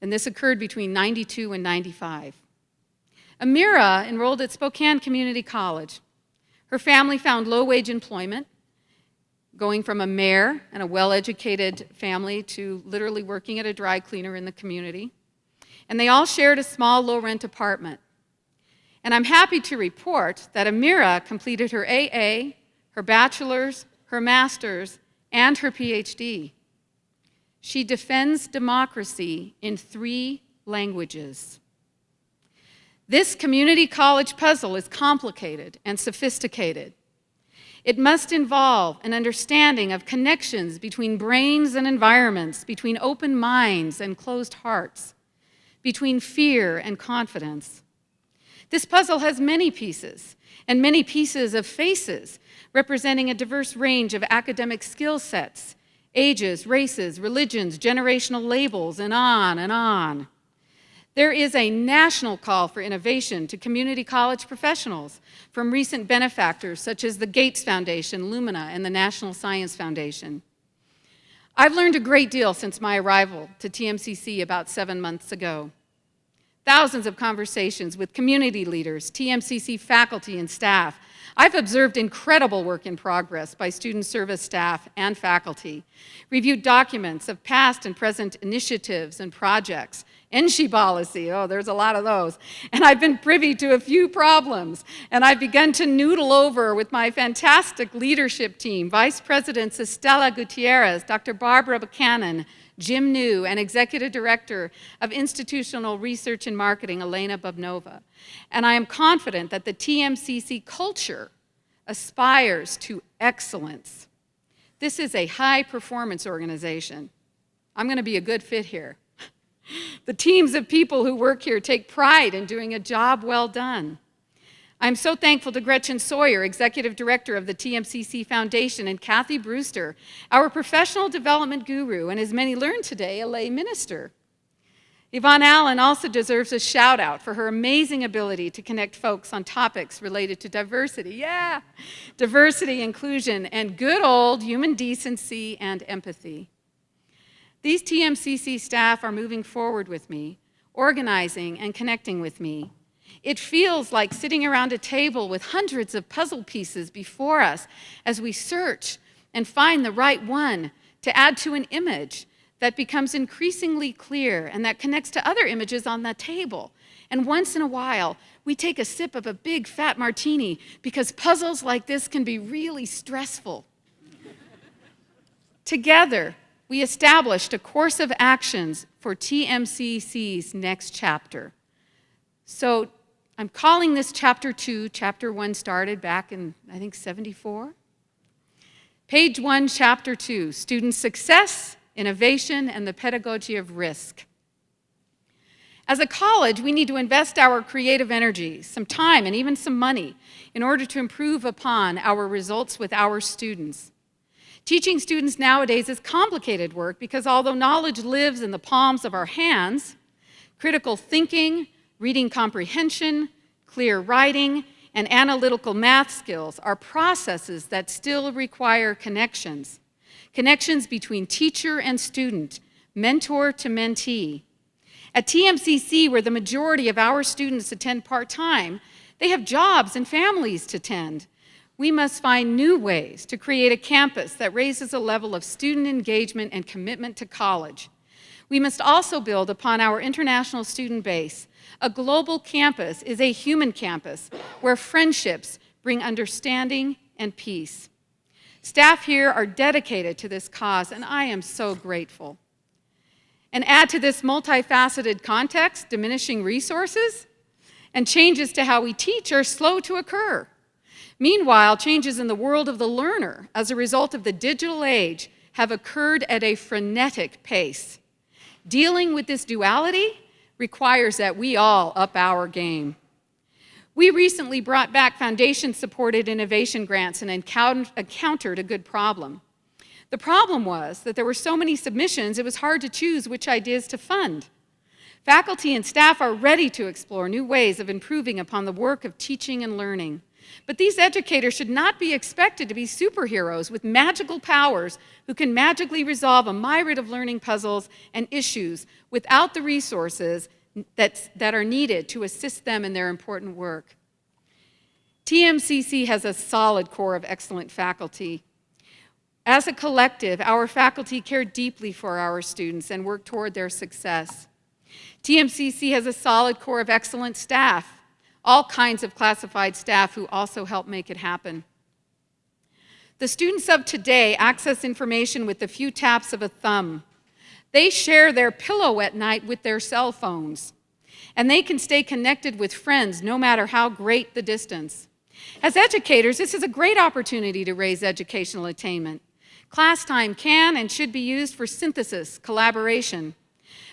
And this occurred between 92 and 95. Amira enrolled at Spokane Community College. Her family found low-wage employment, going from a mayor and a well-educated family to literally working at a dry cleaner in the community. And they all shared a small low-rent apartment. And I'm happy to report that Amira completed her AA, her bachelor's, her master's, and her PhD. She defends democracy in 3 languages. This community college puzzle is complicated and sophisticated. It must involve an understanding of connections between brains and environments, between open minds and closed hearts, between fear and confidence. This puzzle has many pieces, and many pieces of faces, representing a diverse range of academic skill sets, ages, races, religions, generational labels, and on and on. There is a national call for innovation to community college professionals from recent benefactors such as the Gates Foundation, Lumina, and the National Science Foundation. I've learned a great deal since my arrival to TMCC about 7 months ago. Thousands of conversations with community leaders, TMCC faculty and staff. I've observed incredible work in progress by student service staff and faculty, reviewed documents of past and present initiatives and projects, NSHE policy, oh, there's a lot of those, and I've been privy to a few problems, and I've begun to noodle over with my fantastic leadership team, Vice Presidents Estela Gutierrez, Dr. Barbara Buchanan, Jim New, and Executive Director of Institutional Research and Marketing, Elena Bubnova. And I am confident that the TMCC culture aspires to excellence. This is a high-performance organization. I'm going to be a good fit here. The teams of people who work here take pride in doing a job well done. I'm so thankful to Gretchen Sawyer, Executive Director of the TMCC Foundation, and Cathy Brewster, our professional development guru, and as many learned today, a lay minister. Yvonne Allen also deserves a shout out for her amazing ability to connect folks on topics related to diversity. Yeah, diversity, inclusion, and good old human decency and empathy. These TMCC staff are moving forward with me, organizing and connecting with me. It feels like sitting around a table with hundreds of puzzle pieces before us as we search and find the right one to add to an image that becomes increasingly clear and that connects to other images on the table. And once in a while, we take a sip of a big fat martini because puzzles like this can be really stressful. Together, we established a course of actions for TMCC's next chapter. So I'm calling this Chapter 2. Chapter 1 started back in, I think, 74. Page 1, Chapter 2, Student Success, Innovation, and the Pedagogy of Risk. As a college, we need to invest our creative energy, some time, and even some money in order to improve upon our results with our students. Teaching students nowadays is complicated work because although knowledge lives in the palms of our hands, critical thinking, reading comprehension, clear writing, and analytical math skills are processes that still require connections. Connections between teacher and student, mentor to mentee. At TMCC, where the majority of our students attend part-time, they have jobs and families to tend. We must find new ways to create a campus that raises a level of student engagement and commitment to college. We must also build upon our international student base. A global campus is a human campus where friendships bring understanding and peace. Staff here are dedicated to this cause, and I am so grateful. And add to this multifaceted context, diminishing resources, and changes to how we teach are slow to occur. Meanwhile, changes in the world of the learner as a result of the digital age have occurred at a frenetic pace. Dealing with this duality requires that we all up our game. We recently brought back foundation-supported innovation grants and encountered a good problem. The problem was that there were so many submissions, it was hard to choose which ideas to fund. Faculty and staff are ready to explore new ways of improving upon the work of teaching and learning. But these educators should not be expected to be superheroes with magical powers who can magically resolve a myriad of learning puzzles and issues without the resources that are needed to assist them in their important work. TMCC has a solid core of excellent faculty. As a collective, our faculty care deeply for our students and work toward their success. TMCC has a solid core of excellent staff, all kinds of classified staff who also help make it happen. The students of today access information with a few taps of a thumb. They share their pillow at night with their cell phones, and they can stay connected with friends no matter how great the distance. As educators, this is a great opportunity to raise educational attainment. Class time can and should be used for synthesis, collaboration.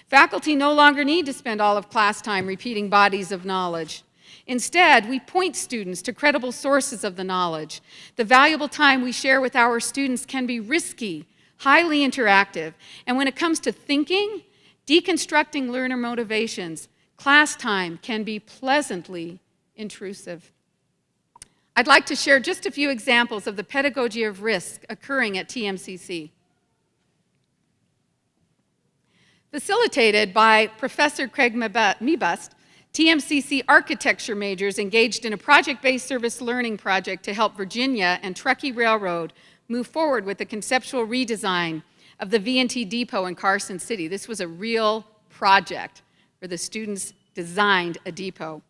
Faculty no longer need to spend all of class time repeating bodies of knowledge. Instead, we point students to credible sources of the knowledge. The valuable time we share with our students can be risky, highly interactive, and when it comes to thinking, deconstructing learner motivations, class time can be pleasantly intrusive. I'd like to share just a few examples of the pedagogy of risk occurring at TMCC. Facilitated by Professor Craig Mebust, TMCC architecture majors engaged in a project-based service learning project to help Virginia and Truckee Railroad move forward with the conceptual redesign of the V&T depot in Carson City. This was a real project where the students designed a depot.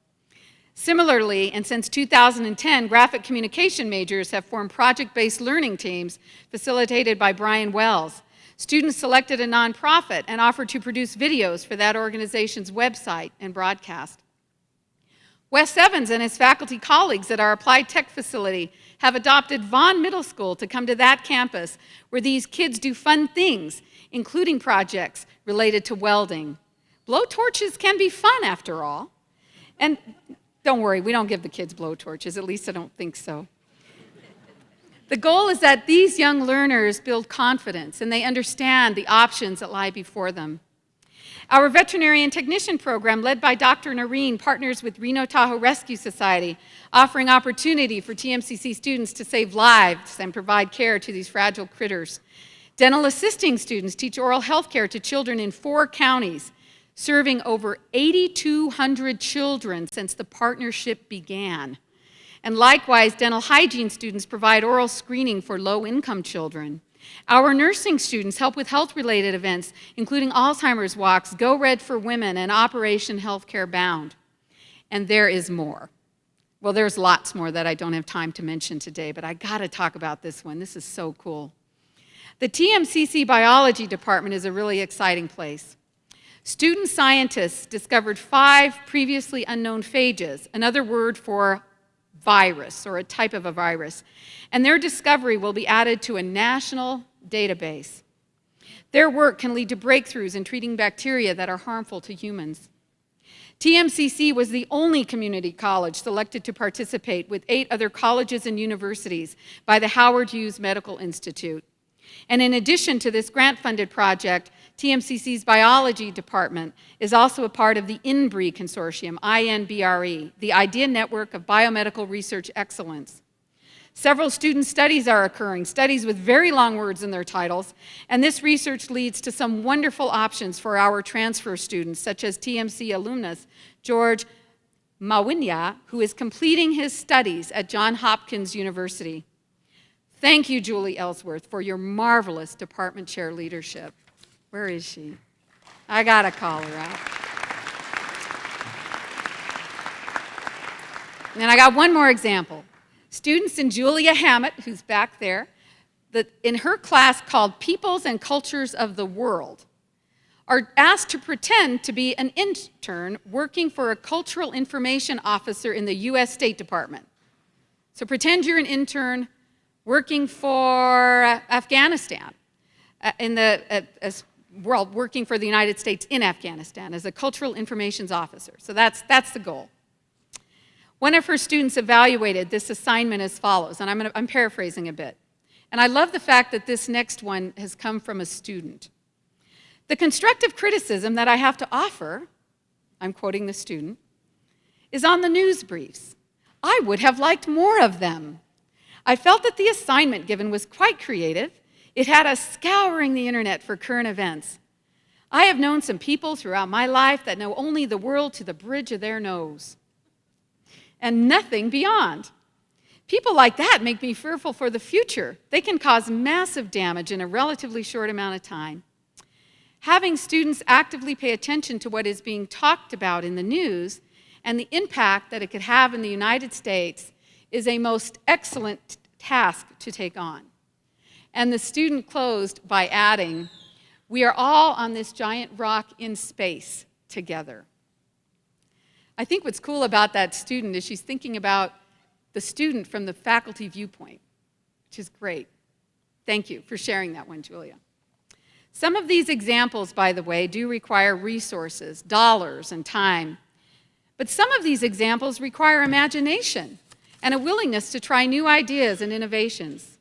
Similarly, and since 2010, graphic communication majors have formed project-based learning teams facilitated by Brian Wells. Students selected a nonprofit and offered to produce videos for that organization's website and broadcast. Wes Evans and his faculty colleagues at our Applied Tech facility have adopted Vaughn Middle School to come to that campus where these kids do fun things, including projects related to welding. Blowtorches can be fun, after all. And don't worry, we don't give the kids blowtorches, at least I don't think so. The goal is that these young learners build confidence and they understand the options that lie before them. Our veterinarian technician program, led by Dr. Noreen, partners with Reno Tahoe Rescue Society, offering opportunity for TMCC students to save lives and provide care to these fragile critters. Dental assisting students teach oral health care to children in 4 counties, serving over 8,200 children since the partnership began. And likewise, dental hygiene students provide oral screening for low-income children. Our nursing students help with health-related events, including Alzheimer's walks, Go Red for Women, and Operation Healthcare Bound. And there is more. Well, there's lots more that I don't have time to mention today, but I gotta talk about this one. This is so cool. The TMCC biology department is a really exciting place. Student scientists discovered 5 previously unknown phages, another word for virus, or a type of a virus, and their discovery will be added to a national database. Their work can lead to breakthroughs in treating bacteria that are harmful to humans. TMCC was the only community college selected to participate with 8 other colleges and universities by the Howard Hughes Medical Institute. And in addition to this grant-funded project, TMCC's biology department is also a part of the INBRE consortium, INBRE, the Idea Network of Biomedical Research Excellence. Several student studies are occurring, studies with very long words in their titles, and this research leads to some wonderful options for our transfer students, such as TMC alumnus George Mawinya, who is completing his studies at Johns Hopkins University. Thank you, Julie Ellsworth, for your marvelous department chair leadership. Where is she? I gotta call her out. And I got one more example. Students in Julia Hammett, who's back there, in her class called Peoples and Cultures of the World, are asked to pretend to be an intern working for a cultural information officer in the U.S. State Department. So pretend you're an intern working for Afghanistan, working for the United States in Afghanistan as a cultural information officer. So that's the goal. One of her students evaluated this assignment as follows, and I'm paraphrasing a bit. And I love the fact that this next one has come from a student. The constructive criticism that I have to offer, I'm quoting the student, is on the news briefs. I would have liked more of them. I felt that the assignment given was quite creative. It had us scouring the internet for current events. I have known some people throughout my life that know only the world to the bridge of their nose and nothing beyond. People like that make me fearful for the future. They can cause massive damage in a relatively short amount of time. Having students actively pay attention to what is being talked about in the news and the impact that it could have in the United States is a most excellent task to take on. And the student closed by adding, "We are all on this giant rock in space together." I think what's cool about that student is she's thinking about the student from the faculty viewpoint, which is great. Thank you for sharing that one, Julia. Some of these examples, by the way, do require resources, dollars, and time. But some of these examples require imagination and a willingness to try new ideas and innovations.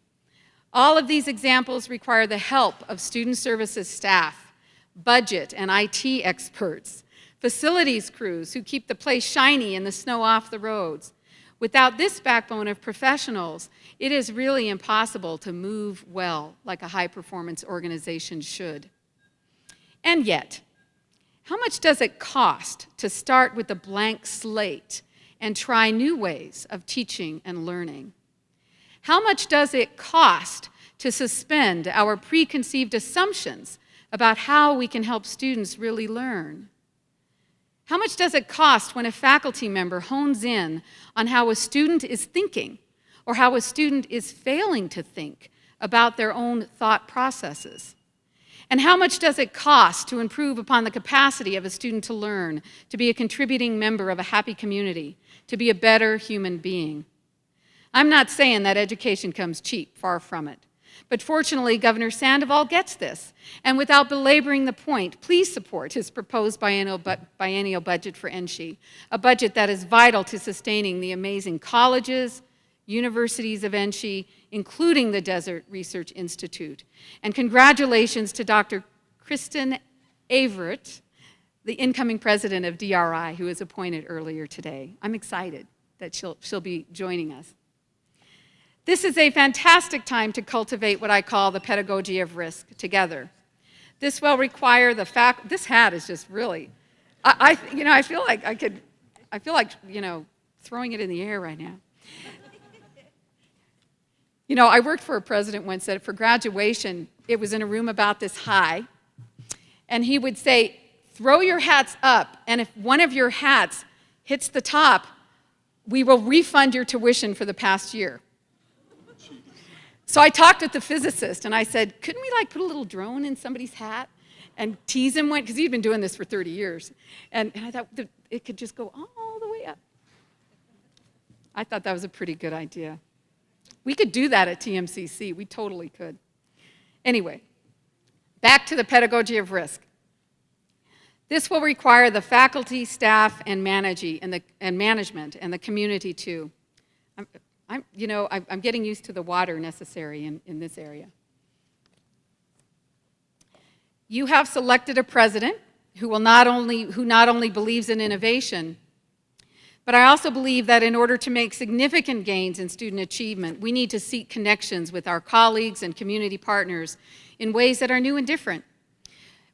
All of these examples require the help of student services staff, budget and IT experts, facilities crews who keep the place shiny and the snow off the roads. Without this backbone of professionals, it is really impossible to move well like a high-performance organization should. And yet, how much does it cost to start with a blank slate and try new ways of teaching and learning? How much does it cost to suspend our preconceived assumptions about how we can help students really learn? How much does it cost when a faculty member hones in on how a student is thinking or how a student is failing to think about their own thought processes? And how much does it cost to improve upon the capacity of a student to learn, to be a contributing member of a happy community, to be a better human being? I'm not saying that education comes cheap, far from it. But fortunately, Governor Sandoval gets this. And without belaboring the point, please support his proposed biennial budget for NSHE, a budget that is vital to sustaining the amazing colleges, universities of NSHE, including the Desert Research Institute. And congratulations to Dr. Kristen Averett, the incoming president of DRI, who was appointed earlier today. I'm excited that she'll be joining us. This is a fantastic time to cultivate what I call the pedagogy of risk together. This will require this hat is just really, I feel like throwing it in the air right now. I worked for a president once that for graduation, it was in a room about this high, and he would say, throw your hats up, and if one of your hats hits the top, we will refund your tuition for the past year. So I talked with the physicist, and I said, couldn't we put a little drone in somebody's hat and tease him, because he'd been doing this for 30 years. And I thought it could just go all the way up. I thought that was a pretty good idea. We could do that at TMCC. We totally could. Anyway, back to the pedagogy of risk. This will require the faculty, staff, and management, and the community too. I'm getting used to the water necessary in this area. You have selected a president who not only believes in innovation, but I also believe that in order to make significant gains in student achievement, we need to seek connections with our colleagues and community partners in ways that are new and different.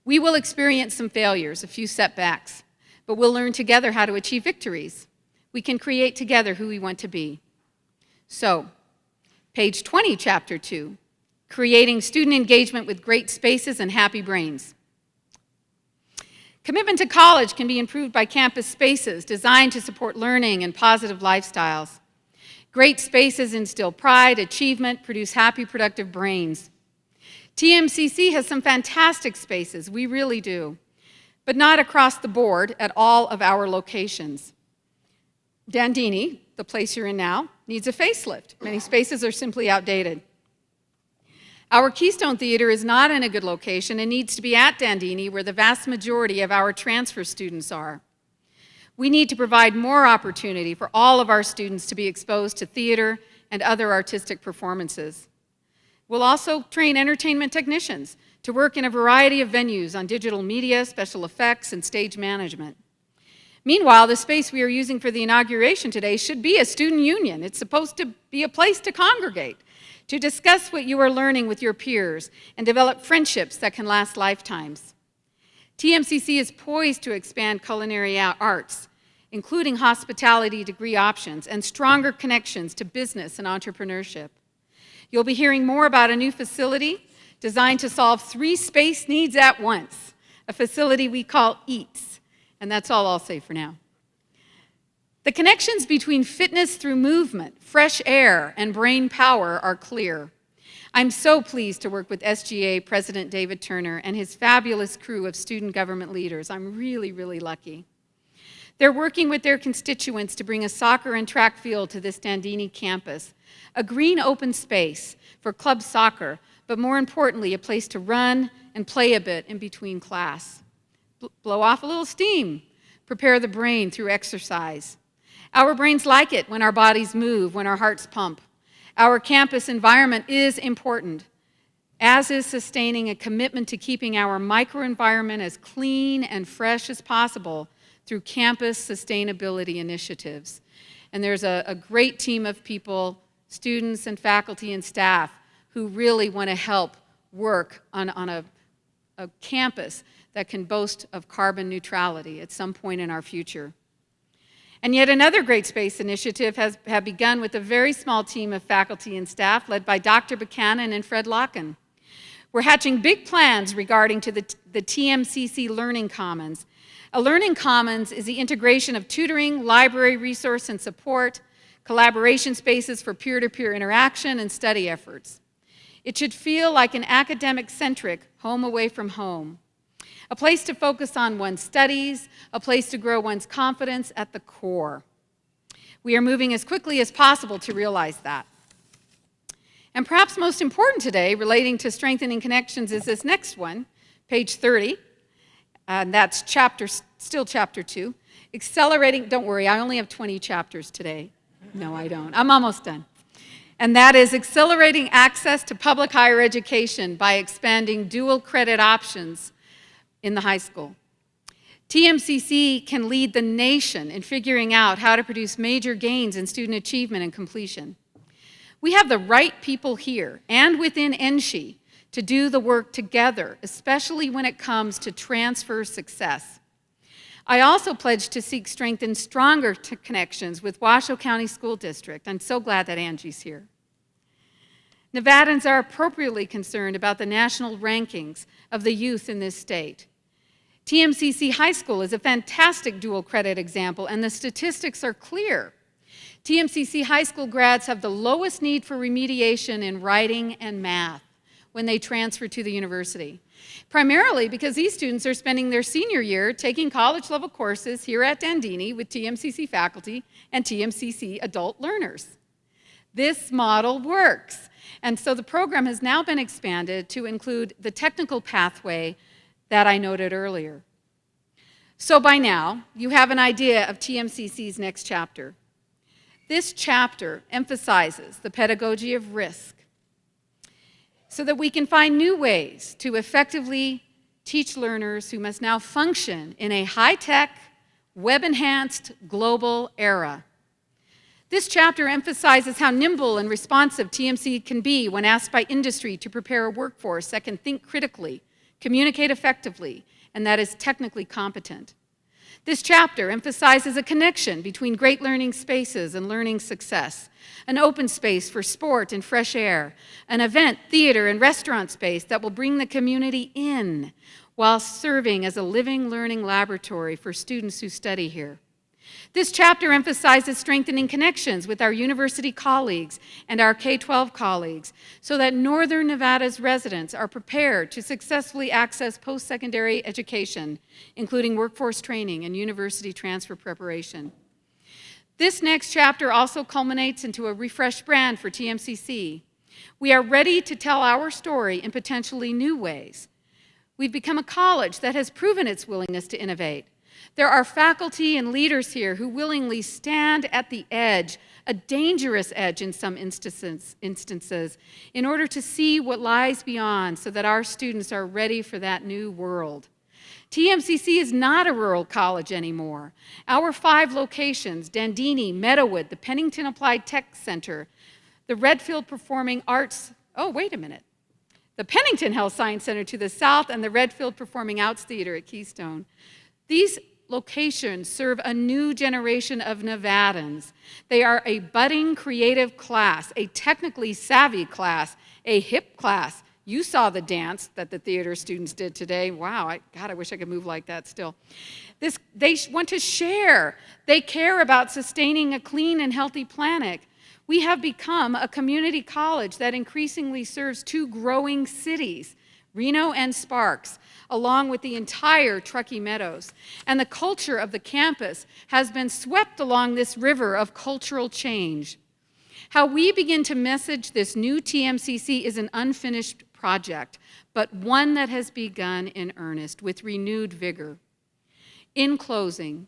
We will experience some failures, a few setbacks, but we'll learn together how to achieve victories. We can create together who we want to be. So, page 20, chapter 2, creating student engagement with great spaces and happy brains. Commitment to college can be improved by campus spaces designed to support learning and positive lifestyles. Great spaces instill pride, achievement, produce happy, productive brains. TMCC has some fantastic spaces, we really do, but not across the board at all of our locations. Dandini, the place you're in now, needs a facelift. Many spaces are simply outdated. Our Keystone Theater is not in a good location and needs to be at Dandini, where the vast majority of our transfer students are. We need to provide more opportunity for all of our students to be exposed to theater and other artistic performances. We'll also train entertainment technicians to work in a variety of venues on digital media, special effects, and stage management. Meanwhile, the space we are using for the inauguration today should be a student union. It's supposed to be a place to congregate, to discuss what you are learning with your peers, and develop friendships that can last lifetimes. TMCC is poised to expand culinary arts, including hospitality degree options and stronger connections to business and entrepreneurship. You'll be hearing more about a new facility designed to solve 3 space needs at once, a facility we call EATS, and that's all I'll say for now. The connections between fitness through movement, fresh air, and brain power are clear. I'm so pleased to work with SGA President David Turner and his fabulous crew of student government leaders. I'm really, really lucky. They're working with their constituents to bring a soccer and track field to this Dandini campus, a green open space for club soccer, but more importantly, a place to run and play a bit in between class. Blow off a little steam, prepare the brain through exercise. Our brains like it when our bodies move, when our hearts pump. Our campus environment is important, as is sustaining a commitment to keeping our microenvironment as clean and fresh as possible through campus sustainability initiatives. And there's a great team of people, students and faculty and staff, who really want to help work on a campus that can boast of carbon neutrality at some point in our future. And yet another great space initiative has begun with a very small team of faculty and staff led by Dr. Buchanan and Fred Locken. We're hatching big plans regarding to the TMCC Learning Commons. A Learning Commons is the integration of tutoring, library resource and support, collaboration spaces for peer-to-peer interaction and study efforts. It should feel like an academic-centric home away from home. A place to focus on one's studies, a place to grow one's confidence at the core. We are moving as quickly as possible to realize that. And perhaps most important today, relating to strengthening connections, is this next one, page 30. And that's still chapter 2. Accelerating, don't worry, I only have 20 chapters today. No, I don't. I'm almost done. And that is accelerating access to public higher education by expanding dual credit options in the high school. TMCC can lead the nation in figuring out how to produce major gains in student achievement and completion. We have the right people here and within NSHE to do the work together, especially when it comes to transfer success. I also pledge to seek strengthen stronger connections with Washoe County School District. I'm so glad that Angie's here. Nevadans are appropriately concerned about the national rankings of the youth in this state. TMCC High School is a fantastic dual credit example, and the statistics are clear. TMCC High School grads have the lowest need for remediation in writing and math when they transfer to the university, primarily because these students are spending their senior year taking college-level courses here at Dandini with TMCC faculty and TMCC adult learners. This model works, and so the program has now been expanded to include the technical pathway that I noted earlier. So by now, you have an idea of TMCC's next chapter. This chapter emphasizes the pedagogy of risk so that we can find new ways to effectively teach learners who must now function in a high-tech, web-enhanced global era. This chapter emphasizes how nimble and responsive TMC can be when asked by industry to prepare a workforce that can think critically, communicate effectively, and that is technically competent. This chapter emphasizes a connection between great learning spaces and learning success, an open space for sport and fresh air, an event, theater, and restaurant space that will bring the community in while serving as a living learning laboratory for students who study here. This chapter emphasizes strengthening connections with our university colleagues and our K-12 colleagues so that Northern Nevada's residents are prepared to successfully access post-secondary education, including workforce training and university transfer preparation. This next chapter also culminates into a refreshed brand for TMCC. We are ready to tell our story in potentially new ways. We've become a college that has proven its willingness to innovate. There are faculty and leaders here who willingly stand at the edge, a dangerous edge in some instances, in order to see what lies beyond so that our students are ready for that new world. TMCC is not a rural college anymore. Our 5 locations, Dandini, Meadowwood, the Pennington Applied Tech Center, the Redfield Performing Arts, the Pennington Health Science Center to the south, and the Redfield Performing Arts Theater at Keystone. These locations serve a new generation of Nevadans. They are a budding creative class, a technically savvy class, a hip class. You saw the dance that the theater students did today. Wow, I wish I could move like that still. They want to share. They care about sustaining a clean and healthy planet. We have become a community college that increasingly serves 2 growing cities, Reno and Sparks, along with the entire Truckee Meadows. And the culture of the campus has been swept along this river of cultural change. How we begin to message this new TMCC is an unfinished project, but one that has begun in earnest with renewed vigor. In closing,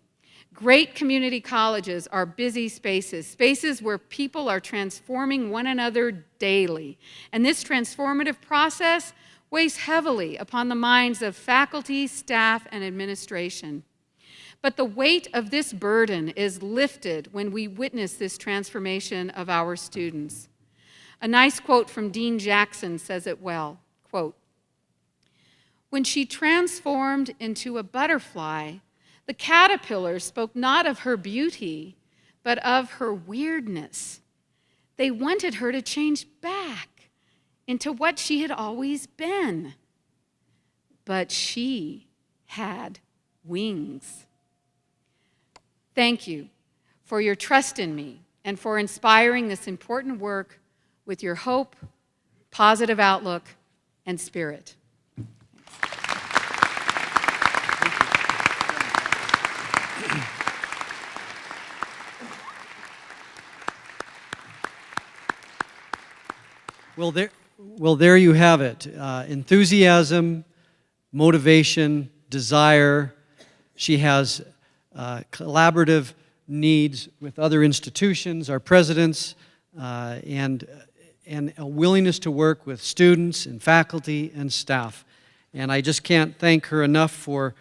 great community colleges are busy spaces, spaces where people are transforming one another daily. And this transformative process weighs heavily upon the minds of faculty, staff, and administration. But the weight of this burden is lifted when we witness this transformation of our students. A nice quote from Dean Jackson says it well, quote, "When she transformed into a butterfly, the caterpillar spoke not of her beauty, but of her weirdness. They wanted her to change back into what she had always been. But she had wings." Thank you for your trust in me and for inspiring this important work with your hope, positive outlook, and spirit. There you have it. Enthusiasm, motivation, desire. She has collaborative needs with other institutions, our presidents, and a willingness to work with students and faculty and staff. And I just can't thank her enough for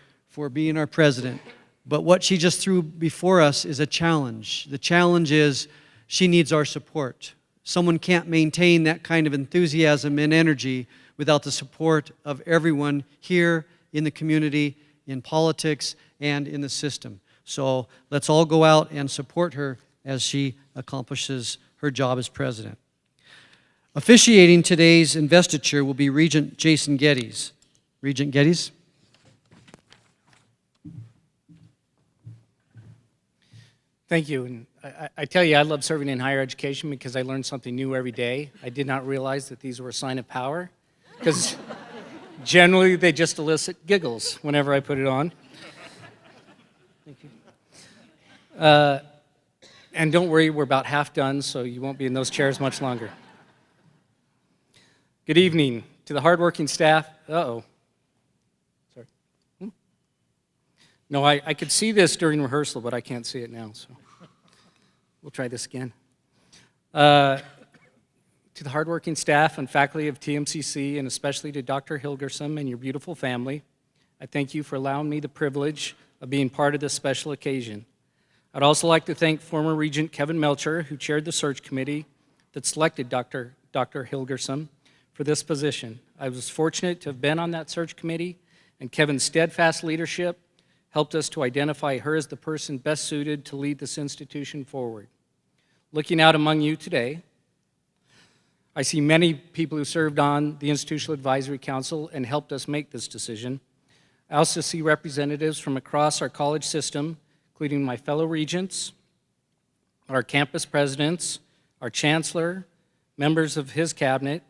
being our president. But what she just threw before us is a challenge. The challenge is she needs our support. Someone can't maintain that kind of enthusiasm and energy without the support of everyone here in the community, in politics, and in the system. So let's all go out and support her as she accomplishes her job as president. Officiating today's investiture will be Regent Jason Geddes. Regent Geddes. Thank you. And I tell you, I love serving in higher education because I learn something new every day. I did not realize that these were a sign of power, because generally they just elicit giggles whenever I put it on. Thank you. And don't worry, we're about half done, so you won't be in those chairs much longer. Good evening to the hardworking staff. Uh-oh. Sorry. No, I could see this during rehearsal, but I can't see it now, so we'll try this again. To the hardworking staff and faculty of TMCC, and especially to Dr. Hilgersom and your beautiful family, I thank you for allowing me the privilege of being part of this special occasion. I'd also like to thank former Regent Kevin Melcher, who chaired the search committee that selected Dr. Hilgersom for this position. I was fortunate to have been on that search committee, and Kevin's steadfast leadership helped us to identify her as the person best suited to lead this institution forward. Looking out among you today, I see many people who served on the Institutional Advisory Council and helped us make this decision. I also see representatives from across our college system, including my fellow regents, our campus presidents, our chancellor, members of his cabinet,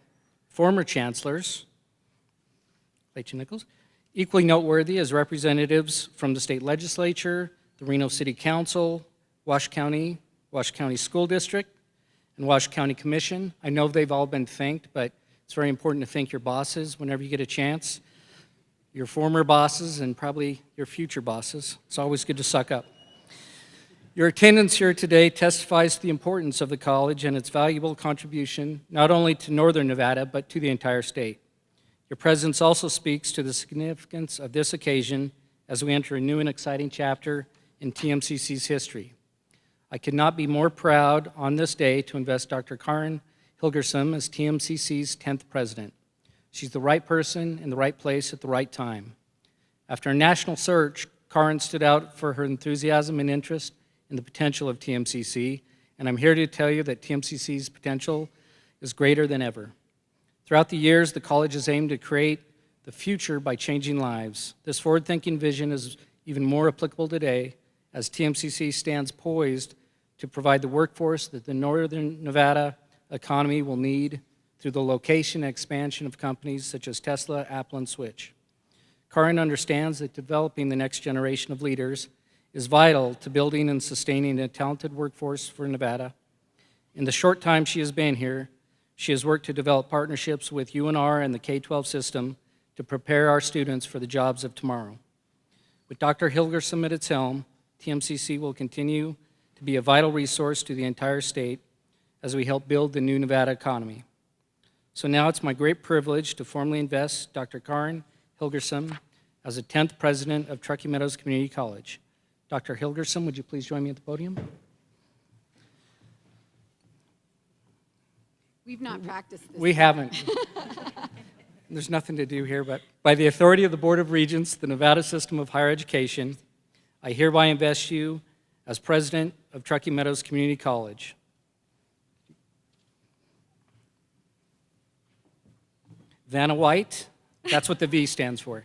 former chancellors, Rachel Nichols. Equally noteworthy as representatives from the state legislature, the Reno City Council, Wash County School District, and Wash County Commission. I know they've all been thanked, but it's very important to thank your bosses whenever you get a chance, your former bosses and probably your future bosses. It's always good to suck up. Your attendance here today testifies to the importance of the college and its valuable contribution, not only to Northern Nevada, but to the entire state. Your presence also speaks to the significance of this occasion as we enter a new and exciting chapter in TMCC's history. I could not be more proud on this day to invest Dr. Karin Hilgersom as TMCC's 10th president. She's the right person in the right place at the right time. After a national search, Karin stood out for her enthusiasm and interest in the potential of TMCC, and I'm here to tell you that TMCC's potential is greater than ever. Throughout the years, the college has aimed to create the future by changing lives. This forward-thinking vision is even more applicable today as TMCC stands poised to provide the workforce that the Northern Nevada economy will need through the location and expansion of companies such as Tesla, Apple, and Switch. Karin understands that developing the next generation of leaders is vital to building and sustaining a talented workforce for Nevada. In the short time she has been here, she has worked to develop partnerships with UNR and the K-12 system to prepare our students for the jobs of tomorrow. With Dr. Hilgersom at its helm, TMCC will continue to be a vital resource to the entire state as we help build the new Nevada economy. So now it's my great privilege to formally invest Dr. Karin Hilgersom as the 10th president of Truckee Meadows Community College. Dr. Hilgersom, would you please join me at the podium? We've not practiced this. We haven't. There's nothing to do here, but by the authority of the Board of Regents, the Nevada System of Higher Education, I hereby invest you as president of Truckee Meadows Community College. Vanna White, that's what the V stands for.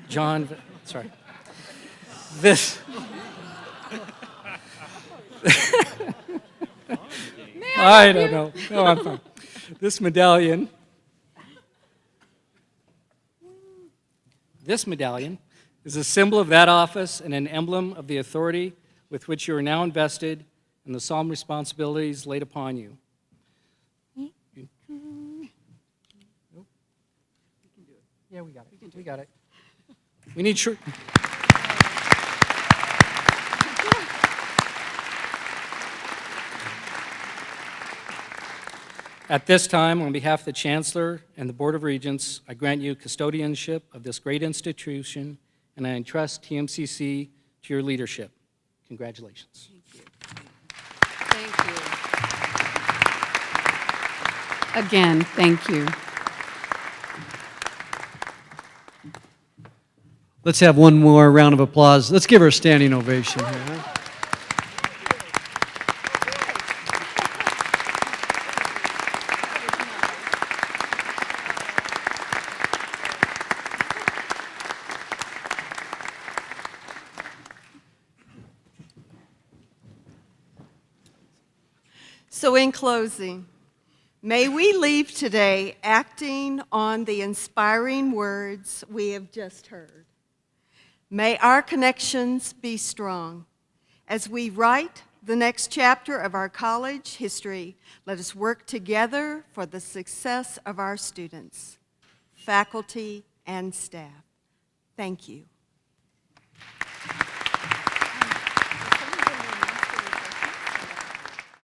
Sorry. I don't know. No, I'm fine. This medallion is a symbol of that office and an emblem of the authority with which you are now invested and the solemn responsibilities laid upon you. Yeah, we got it. We got it. We need sure. At this time, on behalf of the Chancellor and the Board of Regents, I grant you custodianship of this great institution, and I entrust TMCC to your leadership. Congratulations. Thank you. Again, thank you. Let's have one more round of applause. Let's give her a standing ovation here. Huh? So in closing, may we leave today acting on the inspiring words we have just heard. May our connections be strong. As we write the next chapter of our college history, let us work together for the success of our students, faculty, and staff. Thank you.